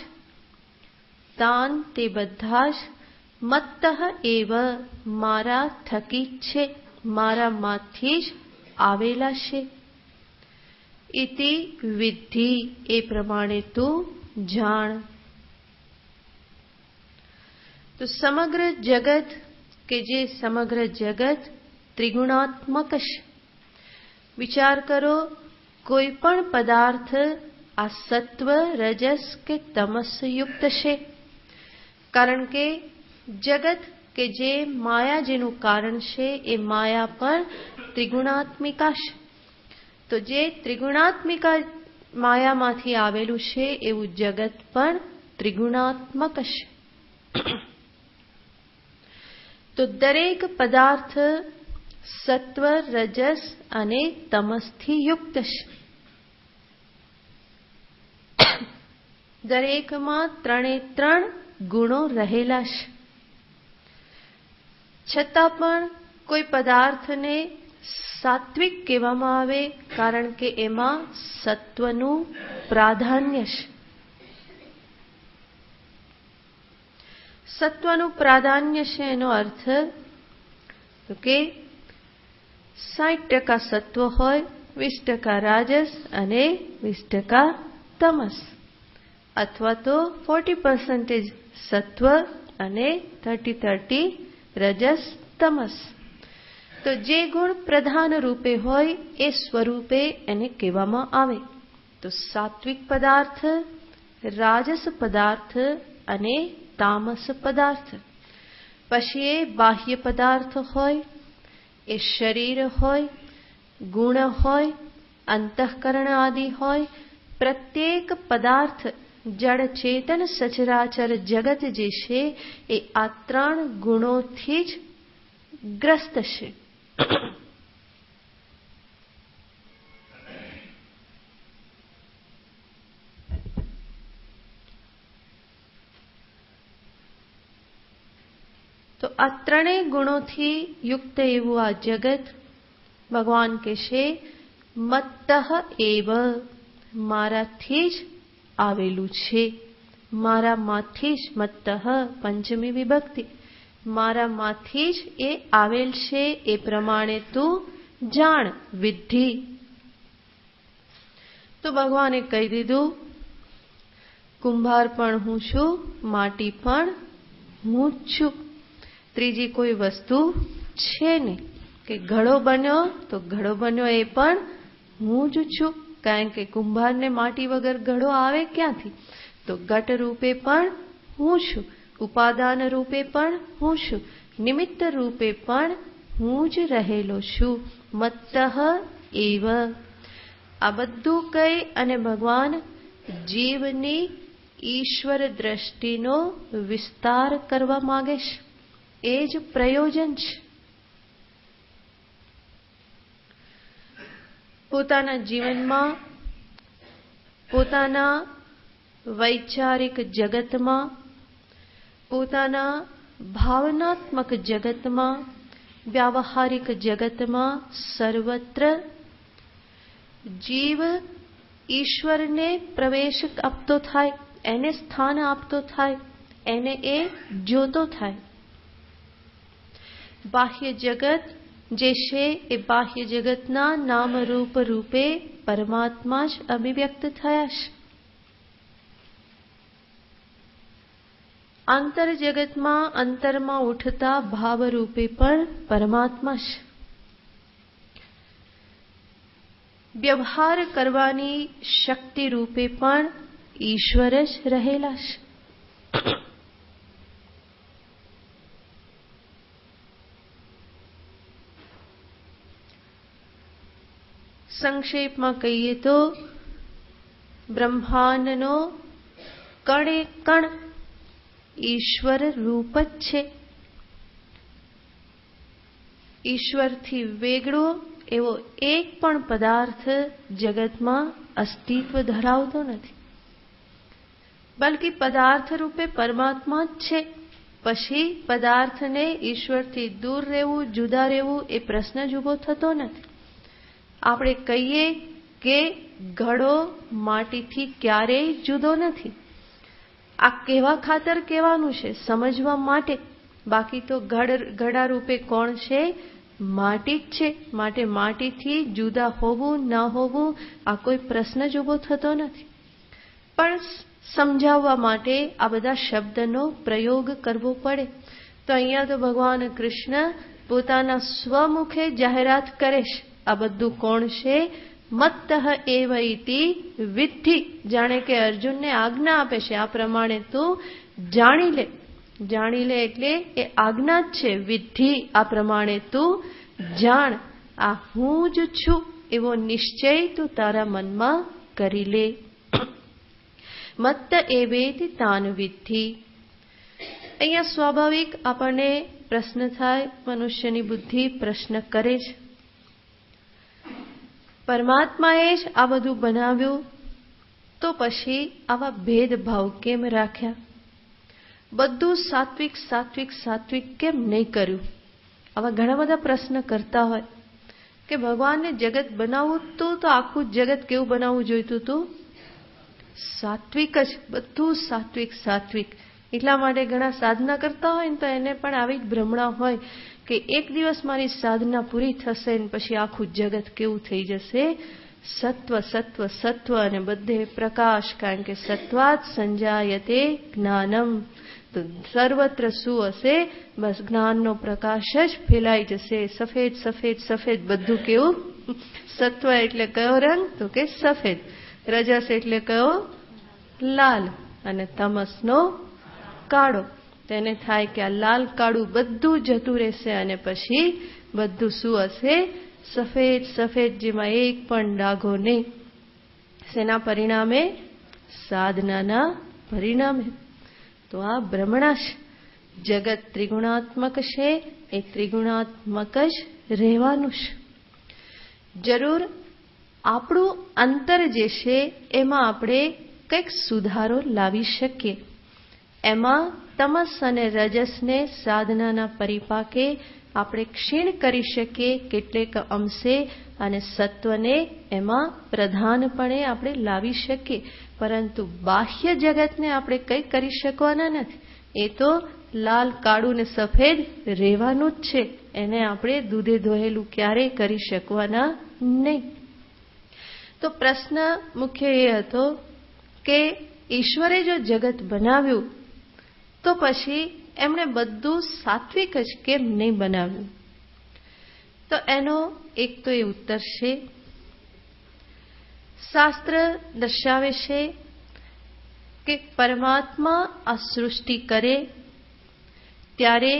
તાન, તે બધા જ મત્તઃ એવ, મારા થકી જ છે, મારામાંથી જ આવેલા છે. ઇતિ વિદ્ધિ, એ પ્રમાણે તું જાણ. તો સમગ્ર જગત કે જે સમગ્ર જગત ત્રિગુણાત્મક છે. વિચાર કરો, કોઈ પણ પદાર્થ આ સત્વ, રજસ કે તમસ યુક્ત છે. કારણ કે જગત કે જે માયા જેનું કારણ છે એ માયા પણ ત્રિગુણાત્મિકા છે. તો જે ત્રિગુણાત્મિકા માયામાંથી આવેલું છે એવું જગત પણ ત્રિગુણાત્મક છે. તો દરેક પદાર્થ સત્વ, રજસ અને તમસથી યુક્ત છે. દરેકમાં 3 ગુણો રહેલા છે. છતાં પણ કોઈ પદાર્થને સાત્વિક કહેવામાં આવે કારણ કે એમાં સત્વનું પ્રાધાન્ય છે. સત્વનું પ્રાધાન્ય છે એનો અર્થ તો કે 60% સત્વ હોય, 20% રાજસ અને 20% તમસ, અથવા તો 40% સત્વ અને 30 રજસ તમસ. તો જે ગુણ પ્રધાન રૂપે હોય એ સ્વરૂપે એને કહેવામાં આવે. તો સાત્વિક પદાર્થ, રાજસ પદાર્થ અને તામસ પદાર્થ. પછી એ બાહ્ય પદાર્થ હોય, એ શરીર હોય, ગુણ હોય, અંતઃકરણ આદિ હોય. પ્રત્યેક પદાર્થ, જડ ચેતન સચરાચર જગત જે છે એ આ 3 ગુણોથી જ ગ્રસ્ત છે. તો આ 3 ગુણોથી યુક્ત એવું આ જગત ભગવાન કહેશે મત્તઃ એવ, મારાથી જ આવેલું છે. મારામાંથી જ, મત્તઃ પંચમી વિભક્તિ, મારામાંથી જ એ આવેલ છે. એ પ્રમાણે તું જાણ, વિદ્ધિ. તો ભગવાને કહી દીધું કુંભાર પણ હું છું, માટી પણ હું જ છું. ત્રીજી કોઈ વસ્તુ છે નહીં. કે ઘડો બન્યો તો ઘડો બન્યો એ પણ હું જ છું. કારણ કે કુંભારને માટી વગર ઘડો આવે ક્યાંથી? તો ઘટ રૂપે પણ હું છું, ઉપાદાન રૂપે પણ હું છું, નિમિત્ત રૂપે પણ હું જ રહેલો છું. મત્તઃ એવ. આ બધું કહી અને ભગવાન જીવની ઈશ્વર દ્રષ્ટિનો વિસ્તાર કરવા માંગે છે. એ જ પ્રયોજન છે. પોતાના જીવનમાં, પોતાના વૈચારિક જગતમાં, પોતાના ભાવનાત્મક જગતમાં, વ્યાવહારિક જગતમાં સર્વત્ર જીવ ઈશ્વરને પ્રવેશ આપતો થાય, એને સ્થાન આપતો થાય, એને એ જોતો થાય. બાહ્ય જગત જે છે એ બાહ્ય જગતના નામરૂપ રૂપે પરમાત્મા જ અભિવ્યક્ત થયા છે. આંતર જગતમાં અંતરમાં ઉઠતા ભાવ રૂપે પણ પરમાત્મા છે. વ્યવહાર કરવાની શક્તિ રૂપે પણ ઈશ્વર જ રહેલા છે. સંક્ષેપમાં કહીએ તો બ્રહ્માંડનો કણે કણ ઈશ્વર રૂપ જ છે. ઈશ્વરથી વેગળો એવો એક પણ પદાર્થ જગતમાં અસ્તિત્વ ધરાવતો નથી. બલ્કિ પદાર્થ રૂપે પરમાત્મા જ છે. પછી પદાર્થને ઈશ્વરથી દૂર રહેવું, જુદા રહેવું એ પ્રશ્ન જ ઊભો થતો નથી. આપણે કહીએ કે ઘડો માટીથી ક્યારેય જુદો નથી. આ કેવા ખાતર કહેવાનું છે? સમજવા માટે. બાકી તો ઘડા રૂપે કોણ છે? માટી જ છે. માટે માટીથી જુદા હોવું ન હોવું આ કોઈ પ્રશ્ન જ ઊભો થતો નથી. પણ સમજાવવા માટે આ બધા શબ્દનો પ્રયોગ કરવો પડે. તો અહીંયા તો ભગવાન કૃષ્ણ પોતાના સ્વમુખે જાહેરાત કરે છે. આ બધું કોણ છે? મત્તઃ એવ ઇતિ વિદ્ધિ. જાણે કે અર્જુનને આજ્ઞા આપે છે, આ પ્રમાણે તું જાણી લે. જાણી લે એટલે એ આજ્ઞા જ છે. વિદ્ધિ, આ પ્રમાણે તું જાણ. આ હું જ છું એવો નિશ્ચય તું તારા મનમાં કરી લે. મત્ત એવેતિ તાન વિદ્ધિ. અહીંયા સ્વાભાવિક આપણને પ્રશ્ન થાય, મનુષ્યની બુદ્ધિ પ્રશ્ન કરે છે. પરમાત્માએ જ આ બધું બનાવ્યું, તો પછી આવા ભેદભાવ કેમ રાખ્યા? બધું સાત્વિક સાત્વિક સાત્વિક કેમ નહીં કર્યું? આવા ઘણા બધા પ્રશ્ન કરતા હોય કે ભગવાનને જગત બનાવવું હતું તો આખું જગત કેવું બનાવવું જોઈતું હતું? સાત્વિક જ, બધું સાત્વિક સાત્વિક. એટલા માટે ઘણા સાધના કરતા હોય ને તો એને પણ આવી જ ભ્રમણા હોય કે એક દિવસ મારી સાધના પૂરી થશે ને પછી આખું જગત કેવું થઈ જશે? સત્વ સત્વ સત્વ અને બધે પ્રકાશ, કારણ કે સત્વાત સંજાયતે જ્ઞાનમ. તો સર્વત્ર શું હશે? બસ જ્ઞાનનો પ્રકાશ જ ફેલાઈ જશે. સફેદ સફેદ સફેદ બધું કેવું? સત્વ એટલે કયો રંગ? તો કે સફેદ. રજસ એટલે કયો? લાલ. અને તમસનો કાળો. તેને થાય કે આ લાલ કાળું બધું જતું રહેશે અને પછી બધું શું હશે? સફેદ સફેદ, જેમાં એક પણ ડાઘો નહીં. શેના પરિણામે? સાધનાના પરિણામે. તો આ ભ્રમણા છે. જગત ત્રિગુણાત્મક છે, એ ત્રિગુણાત્મક જ રહેવાનું છે. જરૂર આપણું અંતર જે છે એમાં આપણે કંઈક સુધારો લાવી શકીએ. એમાં તમસ અને રજસને સાધનાના પરિપાકે આપણે ક્ષીણ કરી શકીએ કેટલેક અંશે, અને સત્વને એમાં પ્રધાનપણે આપણે લાવી શકીએ. પરંતુ બાહ્ય જગતને આપણે કંઈ કરી શકવાના નથી. એ તો લાલ કાળું ને સફેદ રહેવાનું જ છે. એને આપણે દૂધે ધોયેલું ક્યારેય કરી શકવાના નહીં. તો પ્રશ્ન મુખ્ય એ હતો કે ઈશ્વરે જો જગત બનાવ્યું તો પછી એમણે બધું સાત્વિક જ કેમ નહીં બનાવ્યું? તો એનો એક તો એ ઉત્તર છે, શાસ્ત્ર દર્શાવે છે કે પરમાત્મા આ સૃષ્ટિ કરે ત્યારે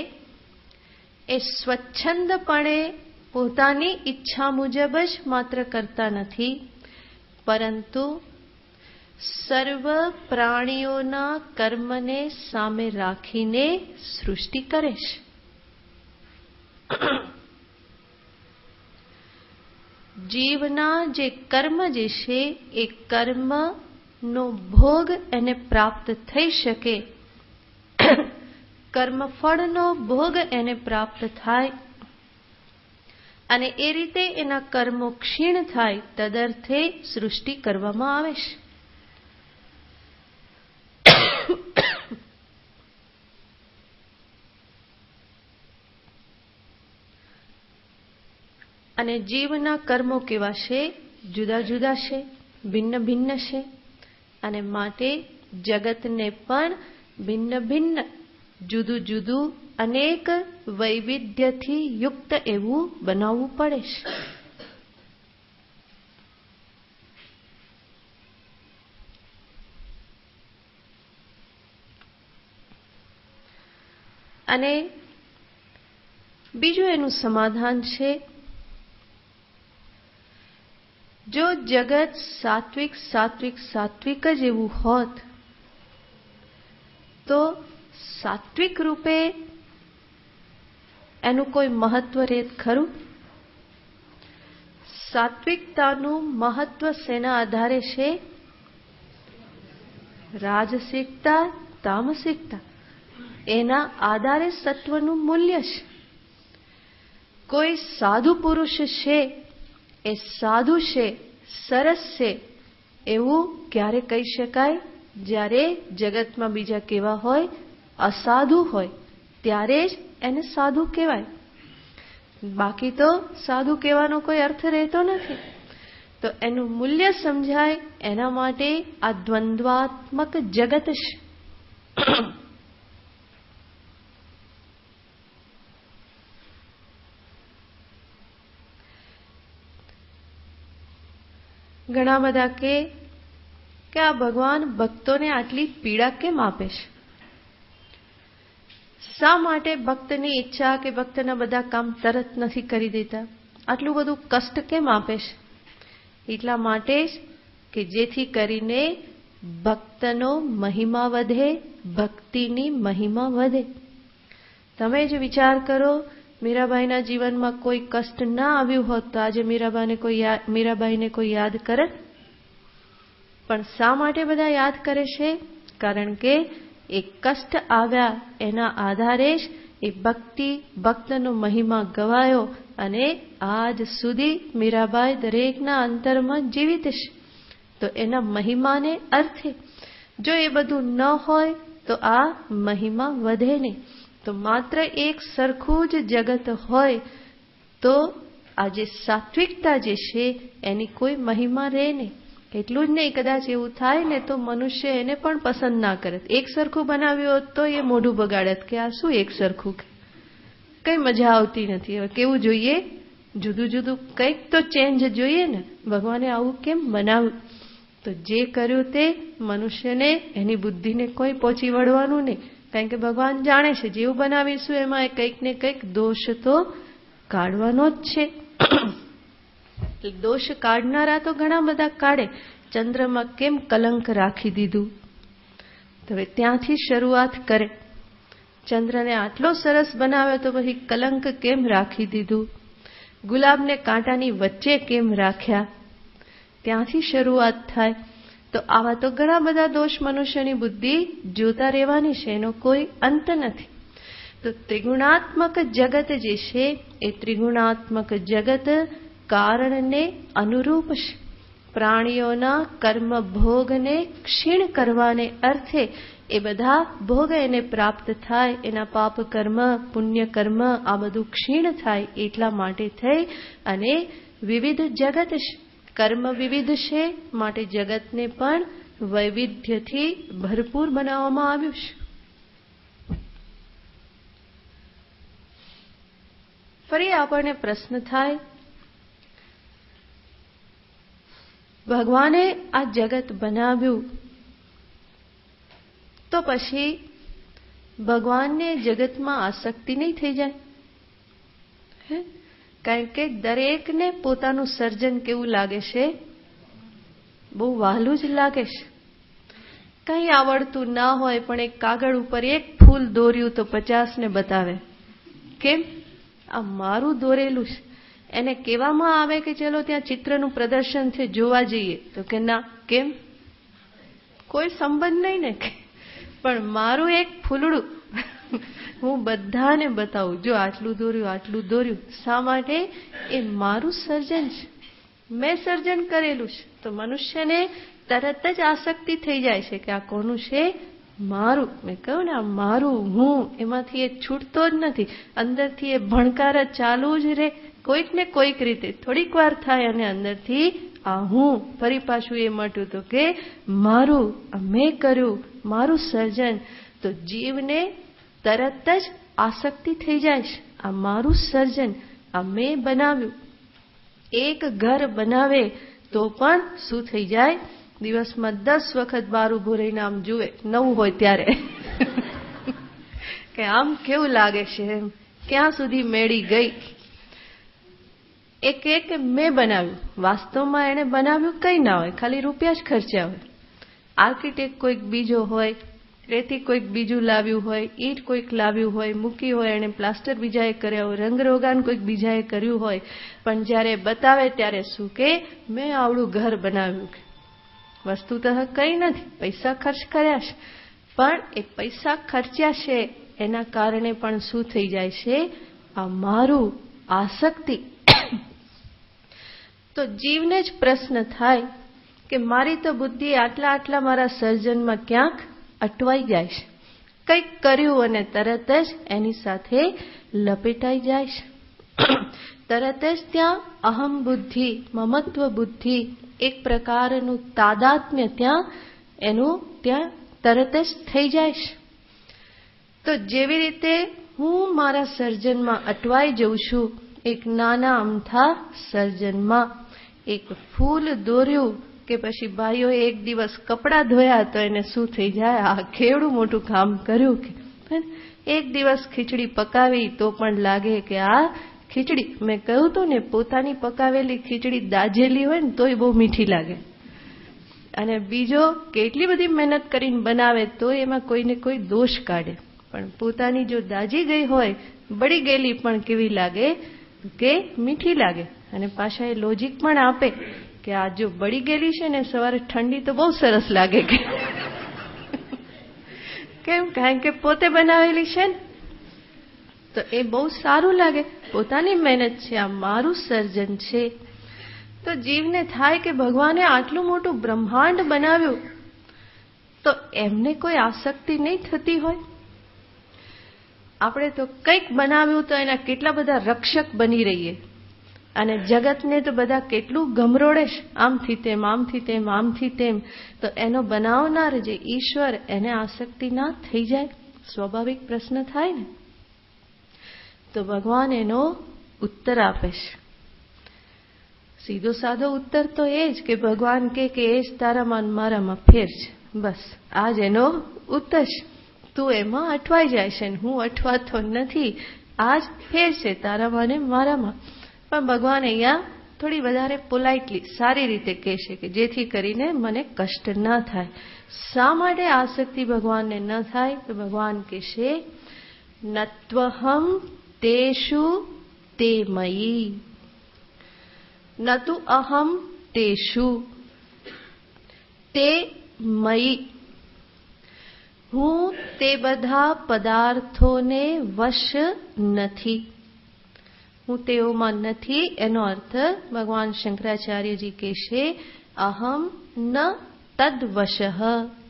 એ સ્વચ્છંદપણે પોતાની ઈચ્છા મુજબ જ માત્ર કરતા નથી, પરંતુ સર્વ પ્રાણીઓના કર્મને સામે રાખીને સૃષ્ટિ કરે છે. જીવના જે કર્મ જે છે એ કર્મનો ભોગ એને પ્રાપ્ત થઈ શકે, કર્મફળનો ભોગ એને પ્રાપ્ત થાય અને એ રીતે એના કર્મો ક્ષીણ થાય, તદર્થે સૃષ્ટિ કરવામાં આવે છે. અને જીવના કર્મો કેવા છે? જુદા જુદા છે, ભિન્ન ભિન્ન છે. અને માટે જગતને પણ ભિન્ન ભિન્ન, જુદું જુદું, અનેક વૈવિધ્યથી યુક્ત એવું બનાવવું પડે છે. અને બીજું એનું સમાધાન છે, જો જગત સાત્વિક સાત્વિક સાત્વિક જ એવું હોત તો સાત્વિક રૂપે એનું કોઈ મહત્વ રહેત ખરું? સાત્વિકતાનું મહત્વ શેના આધારે છે? રાજસિકતા, તામસિકતા, એના આધારે સત્વનું મૂલ્ય છે. કોઈ સાધુ પુરુષ છે, એ સાધુ છે, સરસ છે એવું ક્યારે કહી શકાય? જ્યારે જગતમાં બીજા કેવા હોય? અસાધુ હોય, ત્યારે જ એને સાધુ કહેવાય. બાકી તો સાધુ કહેવાનો કોઈ અર્થ રહેતો નથી. તો એનું મૂલ્ય સમજાય એના માટે આ દ્વંદ્વાત્મક જગત છે. ઘણા બધા કે આ ભગવાન ભક્તોને આટલી પીડા કેમ આપે છે? શા માટે ભક્તની ઈચ્છા કે ભક્તના બધા કામ તરત નથી કરી દેતા? આટલું બધું કષ્ટ કેમ આપે છે? એટલા માટે જ કે જેથી કરીને ભક્તનો મહિમા વધે, ભક્તિની મહિમા વધે. તમે જ વિચાર કરો, મીરાબાઈના જીવનમાં કોઈ કષ્ટ ના આવ્યું હોત તો આજે મીરાબાઈને કોઈ યાદ કરે? પણ શા માટે બધા યાદ કરે છે? કારણ કે એ કષ્ટ આવ્યા એના આધારે જ એ ભક્તનો મહિમા ગવાયો અને આજ સુધી મીરાબાઈ દરેકના અંતરમાં જીવિત છે. તો એના મહિમાને અર્થે જો એ બધું ન હોય તો આ મહિમા વધે નહીં. તો માત્ર એક સરખું જ જગત હોય તો આ જે સાત્વિકતા જે છે એની કોઈ મહિમા રહે નહીં. એટલું જ નહીં, કદાચ એવું થાય ને તો મનુષ્ય એને પણ પસંદ ના કરે. એક સરખું બનાવ્યું હોત તો એ મોઢું બગાડત કે આ શું એક સરખું, કઈ મજા આવતી નથી, હવે કેવું જોઈએ, જુદું જુદું કંઈક તો ચેન્જ જોઈએ ને. ભગવાને આવું કેમ બનાવ્યું? તો જે કર્યું તે મનુષ્યને એની બુદ્ધિને કોઈ પહોંચી વળવાનું નહીં. કારણ કે ભગવાન જાણે છે જેવું બનાવીશું એમાં કંઈક ને કંઈક દોષ તો કાઢવાનો જ છે. દોષ કાઢનારા તો ઘણા બધા કાઢે. ચંદ્રમાં કેમ કલંક રાખી દીધું? હવે ત્યાંથી શરૂઆત કરે. ચંદ્રને આટલો સરસ બનાવ્યો તો પછી કલંક કેમ રાખી દીધું? ગુલાબને કાંટાની વચ્ચે કેમ રાખ્યા? ત્યાંથી શરૂઆત થાય. તો આવા તો ઘણા બધા દોષ મનુષ્યની બુદ્ધિ જોતા રહેવાની છે, એનો કોઈ અંત નથી. તો ત્રિગુણાત્મક જગત જે છે એ ત્રિગુણાત્મક જગત કારણને અનુરૂપ છે. પ્રાણીઓના કર્મ ભોગને ક્ષીણ કરવાને અર્થે એ બધા ભોગ એને પ્રાપ્ત થાય, એના પાપ કર્મ પુણ્ય કર્મ આ બધું ક્ષીણ થાય એટલા માટે થઈ અને વિવિધ જગત છે. કર્મ વિવિધ છે માટે જગતને પણ વૈવિધ્યથી ભરપૂર બનાવવામાં આવ્યું છે. ફરી આપણને પ્રશ્ન થાય, ભગવાને આ જગત બનાવ્યું તો પછી ભગવાનને જગતમાં આસક્તિ નહીં થઈ જાય? કારણ કે દરેકને પોતાનું સર્જન કેવું લાગે છે? બહુ વહાલું જ લાગે છે. કંઈ આવડતું ના હોય પણ એક કાગળ ઉપર એક ફૂલ દોર્યું તો 50 ને બતાવે. કેમ? આ મારું દોરેલું છે. એને કહેવામાં આવે કે ચલો ત્યાં ચિત્રનું પ્રદર્શન છે, જોવા જઈએ, તો કે ના. કેમ? કોઈ સંબંધ નહીં ને. પણ મારું એક ફૂલડું હું બધાને બતાવું, જો આટલું દોર્યું, આટલું દોર્યું. શા માટે? એ મારું સર્જન છે, મેં સર્જન કરેલું છે. તો મનુષ્યને તરત જ આસક્તિ થઈ જાય છે કે આ કોનું છે? મારું. મેં કહ્યું ને આ મારું, હું, એમાંથી એ છૂટતો જ નથી. અંદરથી એ ભણકાર ચાલુ જ રહે, કોઈક ને કોઈક રીતે. થોડીક વાર થાય અને અંદરથી આ હું ફરી પાછું એ મટ્યું તો કે મારું, મેં કર્યું, મારું સર્જન. તો જીવને તરત જ આસક્તિ થઈ જાય છે, આ મારું સર્જન, આ મેં બનાવ્યું. એક ઘર બનાવે તો પણ શું થઈ જાય? દિવસમાં 10 વખત બહાર ઉભો રહીને આમ જુએ, નવું હોય ત્યારે કે આમ કેવું લાગે છે, એમ ક્યાં સુધી મેળી ગઈ. એક મેં બનાવ્યું. વાસ્તવમાં એને બનાવ્યું કંઈ ના હોય, ખાલી રૂપિયા જ ખર્ચ્યા હોય. આર્કિટેક્ટ કોઈક બીજો હોય, રેતી કોઈક બીજું લાવ્યું હોય, ઈંટ કોઈક લાવ્યું હોય, મૂકી હોય, એને પ્લાસ્ટર બીજાએ કર્યા હોય, રંગરોગાન કોઈક બીજાએ કર્યું હોય. પણ જ્યારે બતાવે ત્યારે શું કે મેં આવડું ઘર બનાવ્યું. વસ્તુતઃ કંઈ નથી, પૈસા ખર્ચ કર્યા છે. પણ એ પૈસા ખર્ચ્યા છે એના કારણે પણ શું થઈ જાય છે? આ મારું, આસક્તિ. તો જીવને જ પ્રશ્ન થાય કે મારી તો બુદ્ધિ આટલા મારા સર્જનમાં ક્યાંક અટવાઈ જાય છે. કંઈક કર્યું અને તરત જ એની સાથે લપેટાઈ જાય છે. તરત જ ત્યાં અહમ બુદ્ધિ, મમત્વ બુદ્ધિ, એક પ્રકારનું તાદાત્મ્ય ત્યાં તરત જ થઈ જાય છે. તો જેવી રીતે હું મારા સર્જનમાં અટવાઈ જઉં છું, એક નાના અમથા સર્જનમાં, એક ફૂલ દોર્યું કે પછી ભાઈઓએ એક દિવસ કપડાં ધોયા તો એને શું થઈ જાય? આ કેવડું મોટું કામ કર્યું. કે એક દિવસ ખીચડી પકાવી તો પણ લાગે કે આ ખીચડી, મેં કહ્યું તો ને, પોતાની પકાવેલી ખીચડી દાજેલી હોય ને તોય બહુ મીઠી લાગે. અને બીજો કેટલી બધી મહેનત કરીને બનાવે તો એમાં કોઈને કોઈ દોષ કાઢે. પણ પોતાની જો દાજી ગઈ હોય, બળી ગયેલી પણ કેવી લાગે કે મીઠી લાગે. અને પાછા એ લોજિક પણ આપે કે આ જો બળી ગયેલી છે ને સવારે ઠંડી તો બહુ સરસ લાગે કે કેમ? કારણ કે પોતે બનાવેલી છે ને, તો એ બહુ સારું લાગે. પોતાની મહેનત છે, આ મારું સર્જન છે. તો જીવને થાય કે ભગવાને આટલું મોટું બ્રહ્માંડ બનાવ્યું, તો એમને કોઈ આસક્તિ નહીં થતી હોય? આપણે તો કંઈક બનાવ્યું તો એના કેટલા બધા રક્ષક બની રહીએ, અને જગતને તો બધા કેટલું ગમરોડે છે, આમથી તેમ, આમથી તેમ, આમથી તેમ. તો એનો બનાવનાર જે ઈશ્વર, એને આસક્તિ ના થઈ જાય? સ્વાભાવિક પ્રશ્ન થાય ને. તો ભગવાન એનો ઉત્તર આપે છે. સીધો સાધો ઉત્તર તો એ જ કે ભગવાન કે એ જ તારામાં મારામાં ફેર છે. બસ આ જ એનો ઉત્તર છે. તું એમાં અટવાઈ જાય છે ને હું અટવાતો નથી. આ જ ફેર છે તારામાં ને મારામાં. પણ ભગવાન અહીંયા થોડી વધારે પોલાઇટલી, સારી રીતે કહેશે કે જેથી કરીને મને કષ્ટ ના થાય. શા માટે આસક્તિ ભગવાનને ન થાય? તો ભગવાન કહેશે નત્વહમ તેષુ તે મયી, નતુ અહમ તેષુ તે મયી. હું તે બધા પદાર્થોને વશ નથી, હું તેઓમાં નથી. એનો અર્થ ભગવાન શંકરાચાર્યજી કહેશે અહમ ન તદ્વશઃ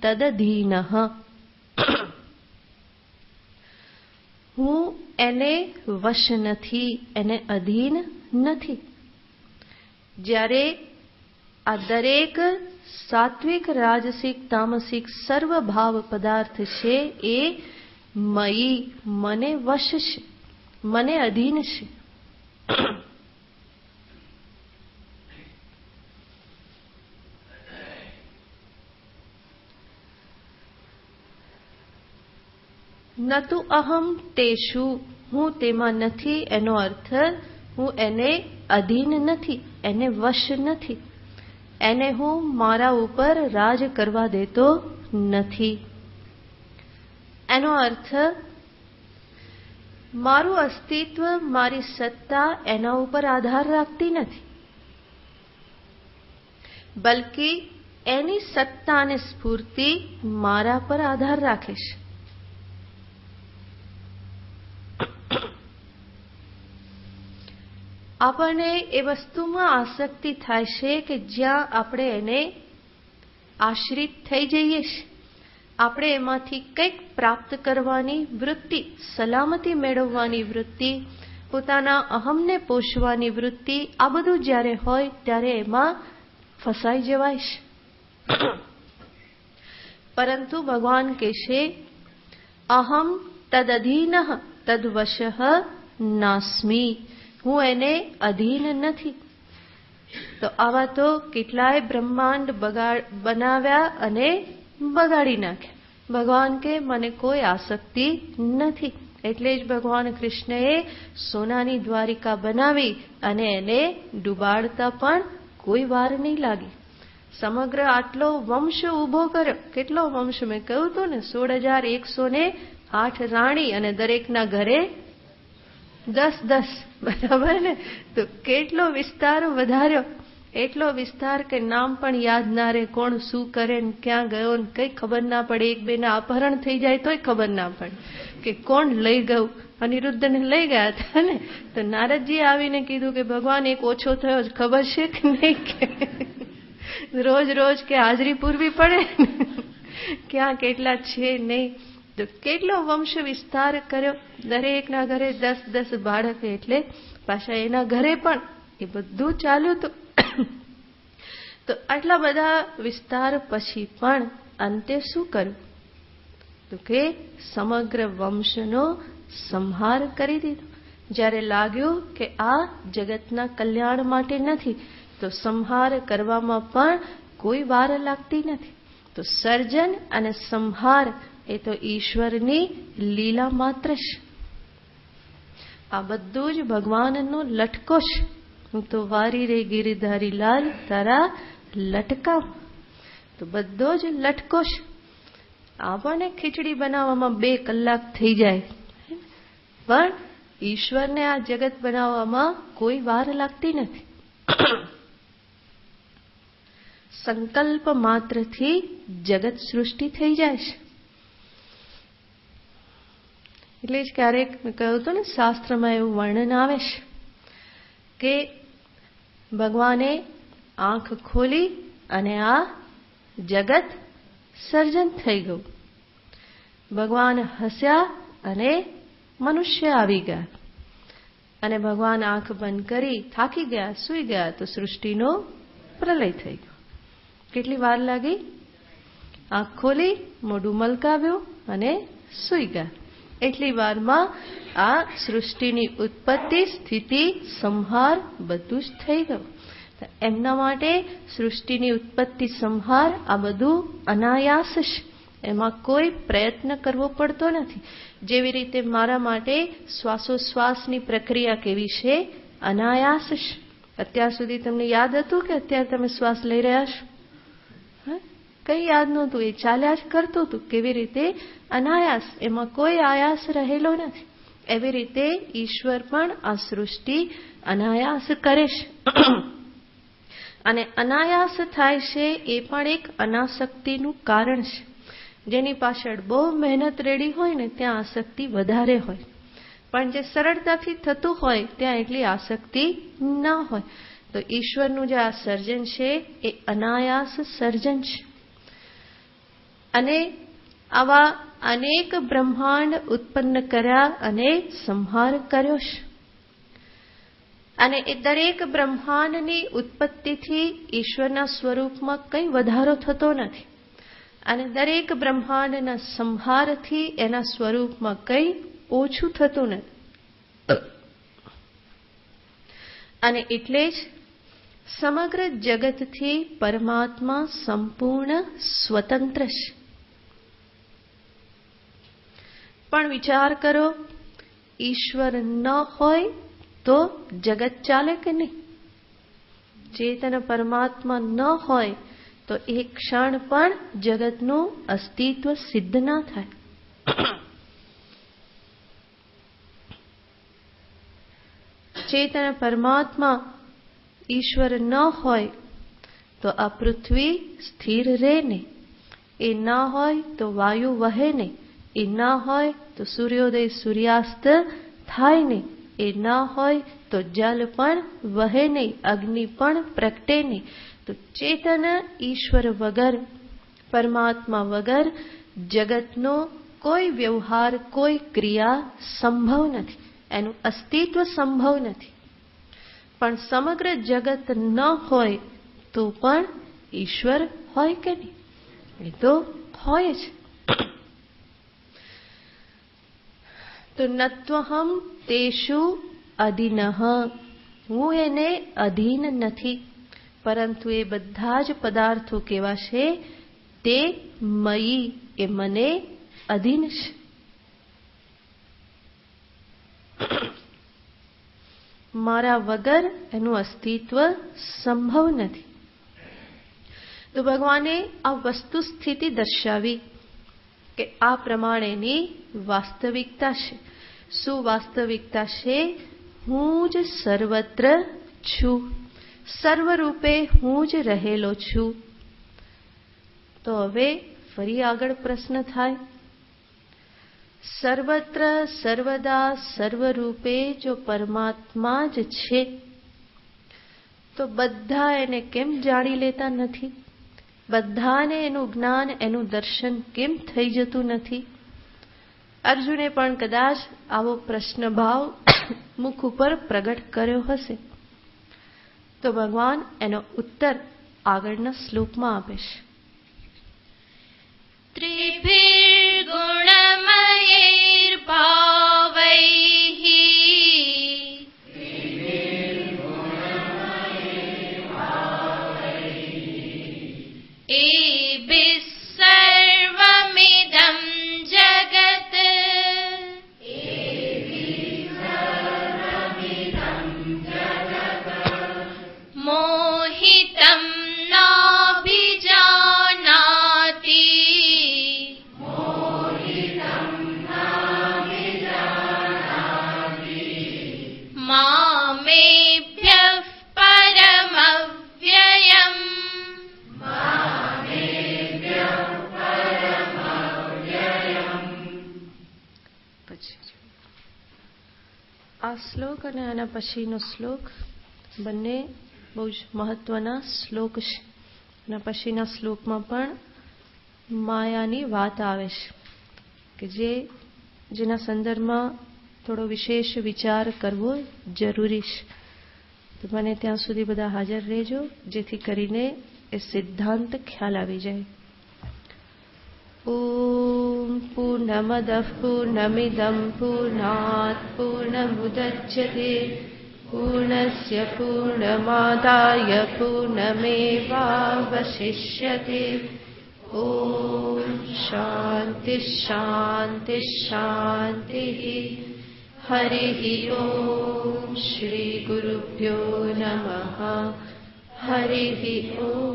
તદધીનઃ. હું એને વશ નથી, એને અધીન નથી. જ્યારે આ દરેક સાત્વિક, રાજસિક, તામસિક સર્વ ભાવ પદાર્થ છે એ મયી, મને વશ છે, મને અધીન છે. નતુ અહમ તેષુ, હું તેમાં નથી. એનો અર્થ હું એને અધીન નથી, એને વશ નથી, એને હું મારા ઉપર રાજ કરવા દેતો નથી. એનો અર્થ મારું અસ્તિત્વ, મારી સત્તા એના ઉપર આધાર રાખતી નથી, બલકી એની સત્તા અને સ્ફૂર્તિ મારા પર આધાર રાખે છે. આપણને એ વસ્તુમાં આસક્તિ થાય છે કે જ્યાં આપણે એને આશ્રિત થઈ જઈએ છીએ. આપણે એમાંથી કંઈક પ્રાપ્ત કરવાની વૃત્તિ, સલામતી મેળવવાની વૃત્તિ, પોતાના અહમને પોષવાની વૃત્તિ, આ બધું જ્યારે હોય ત્યારે એમાં ફસાઈ જવાય છે. પરંતુ ભગવાન કહેશે અહમ તદધીનઃ તદ્વશઃ નાસ્મિ, હું એને અધીન નથી. તો આવા તો કેટલાય બ્રહ્માંડ બનાવ્યા અને બગાડી નાખ્યા. ભગવાન કે મને કોઈ આસક્તિ નથી. એટલે જ ભગવાન કૃષ્ણએ સોનાની દ્વારિકા બનાવી અને એને ડૂબાડતા પણ કોઈ વાર નહીં લાગી. સમગ્ર આટલો વંશ ઊભો કર્યો. કેટલો વંશ? મેં કહ્યું હતું ને 16,108 રાણી અને દરેકના ઘરે 10-10, બરાબર ને? તો કેટલો વિસ્તાર વધાર્યો. એટલો વિસ્તાર કે નામ પણ યાદ ના રહે, કોણ શું કરે ને ક્યાં ગયો ને કઈ ખબર ના પડે. એક બેના અપહરણ થઈ જાય તોય ખબર ના પડે કે કોણ લઈ ગયું. અનિરુદ્ધને લઈ ગયા હતા ને, તો નારદજી આવીને કીધું કે ભગવાન એક ઓછો થયો, ખબર છે કે નહીં? કે રોજ રોજ કે હાજરી પૂરવી પડે, ક્યાં કેટલા છે નહીં. તો કેટલો વંશ વિસ્તાર કર્યો. દરેકના ઘરે 10-10 બાળક, એટલે પાછા એના ઘરે પણ એ બધું ચાલ્યું. તો આટલા બધા વિસ્તાર પછી પણ અંતે શું કર્યું? તો કે સમગ્ર વંશનો સંહાર કરી દીધો. જ્યારે લાગ્યું કે આ જગતના કલ્યાણ માટે નથી, તો સંહાર કરવામાં પણ કોઈ વાર લાગતી નથી. તો સર્જન અને સંહાર એ તો ઈશ્વરની લીલા માત્ર છે. આ બધું જ ભગવાનનો લટકો છે. હું તો વારી રે ગિરધારી લાલ તારા લટકા. તો બધો જ લટકો છે. આપણને ખીચડી બનાવવામાં 2 કલાક થઈ જાય, પણ ઈશ્વરને આ જગત બનાવવામાં કોઈ વાર લાગતી નથી. સંકલ્પ માત્રથી જગત સૃષ્ટિ થઈ જાય છે. એટલે જ ક્યારેક મેં કહ્યું હતું ને, શાસ્ત્રમાં એવું વર્ણન આવે છે કે ભગવાને આંખ ખોલી અને આ જગત સર્જન થઈ ગયું. ભગવાન હસ્યા અને મનુષ્ય આવી ગયા, અને ભગવાન આંખ બંધ કરી થાકી ગયા, સૂઈ ગયા, તો સૃષ્ટિનો પ્રલય થઈ ગયો. કેટલી વાર લાગી? આંખ ખોલી, મોઢું મલકાવ્યું અને સૂઈ ગયા. એટલી વારમાં આ સૃષ્ટિની ઉત્પત્તિ, સ્થિતિ, સંહાર બધું જ થઈ ગયું. એમના માટે સૃષ્ટિની ઉત્પત્તિ, સંહાર આ બધું અનાયાસ છે. એમાં કોઈ પ્રયત્ન કરવો પડતો નથી. જેવી રીતે મારા માટે શ્વાસોશ્વાસની પ્રક્રિયા કેવી છે? અનાયાસ છે. અત્યાર સુધી તમને યાદ હતું કે અત્યારે તમે શ્વાસ લઈ રહ્યા છો? કઈ યાદ નહોતું, એ ચાલ્યા જ કરતું હતું. કેવી રીતે? અનાયાસ. એમાં કોઈ આયાસ રહેલો નથી. એવી રીતે ઈશ્વર પણ આ સૃષ્ટિ અનાયાસ કરે છે. અને અનાયાસ થાય છે એ પણ એક અનાસક્તિનું કારણ છે. જેની પાછળ બહુ મહેનત રેડી હોય ને, ત્યાં આસક્તિ વધારે હોય, પણ જે સરળતાથી થતું હોય ત્યાં એટલી આસક્તિ ના હોય. તો ઈશ્વરનું જે આ સર્જન છે એ અનાયાસ સર્જન છે. અને આવા અનેક બ્રહ્માંડ ઉત્પન્ન કર્યા અને સંહાર કર્યો છે. અને એ દરેક બ્રહ્માંડની ઉત્પત્તિથી ઈશ્વરના સ્વરૂપમાં કંઈ વધારો થતો નથી, અને દરેક બ્રહ્માંડના સંહારથી એના સ્વરૂપમાં કંઈ ઓછું થતું નથી. અને એટલે જ સમગ્ર જગતથી પરમાત્મા સંપૂર્ણ સ્વતંત્ર છે. પણ વિચાર કરો, ઈશ્વર ન હોય તો જગત ચાલે કે નહીં? ચેતન પરમાત્મા ન હોય તો એક ક્ષણ પણ જગતનું અસ્તિત્વ સિદ્ધ ના થાય. ચેતન પરમાત્મા ઈશ્વર ન હોય તો આ પૃથ્વી સ્થિર રહે નહીં, એ ના હોય તો વાયુ વહે નહીં, એ ના હોય તો સૂર્યોદય સૂર્યાસ્ત થાય નહીં, એ ના હોય તો જલ પણ વહે નહીં, અગ્નિ પણ પ્રગટે નહીં. તો ચેતન ઈશ્વર વગર, પરમાત્મા વગર જગતનો કોઈ વ્યવહાર, કોઈ ક્રિયા સંભવ નથી, એનું અસ્તિત્વ સંભવ નથી. પણ સમગ્ર જગત ન હોય તો પણ ઈશ્વર હોય કે નહીં? એ તો હોય જ. તો નત્વહમ તેષુ અધીનઃ, હું એને અધીન નથી, પરંતુ એ બધા જ પદાર્થો કેવા છે? તે મયી, એ મને અધીન છે. મારા વગર એનું અસ્તિત્વ સંભવ નથી. તો ભગવાને આ વસ્તુ સ્થિતિ દર્શાવી કે આ પ્રમાણેની વાસ્તવિકતા છે. શું વાસ્તવિકતા છે? હું જ સર્વત્ર છું, સર્વરૂપે હું જ રહેલો છું. તો હવે ફરી આગળ પ્રશ્ન થાય, સર્વત્ર સર્વદા સર્વરૂપે જો પરમાત્મા જ છે તો બધા એને કેમ જાણી લેતા નથી? બધાને એનું જ્ઞાન, એનું દર્શન કેમ થઈ જતું નથી? અર્જુને પણ કદાચ આવો પ્રશ્ન ભાવ મુખ ઉપર પ્રગટ કર્યો હશે. તો ભગવાન એનો ઉત્તર આગળના શ્લોકમાં આપે છે. ત્રિભિર્ગુણમયૈર્ભાવૈઃ એભિઃ સર્વમિદં જગત મોહિतं નાભિજાનાતિ. આ શ્લોક અને આના પછીનો શ્લોક બંને બહુ જ મહત્વના શ્લોક છે. એના પછીના શ્લોકમાં પણ માયાની વાત આવે છે કે જેના સંદર્ભમાં થોડો વિશેષ વિચાર કરવો જરૂરી છે. તો મને ત્યાં સુધી બધા હાજર રહેજો, જેથી કરીને એ સિદ્ધાંત ખ્યાલ આવી જાય. ઓમ પૂર્ણમદઃ પૂર્ણમિદં પૂર્ણાત પૂર્ણમુદચ્યતે પૂર્ણસ્ય પૂર્ણમાદાય પૂર્ણમેવાવશિષ્યતે. ઓમ શાંતિ શાંતિ શાંતિ. હરિ ઓમ. શ્રી ગુરુભ્યો નમઃ. હરિ ઓમ.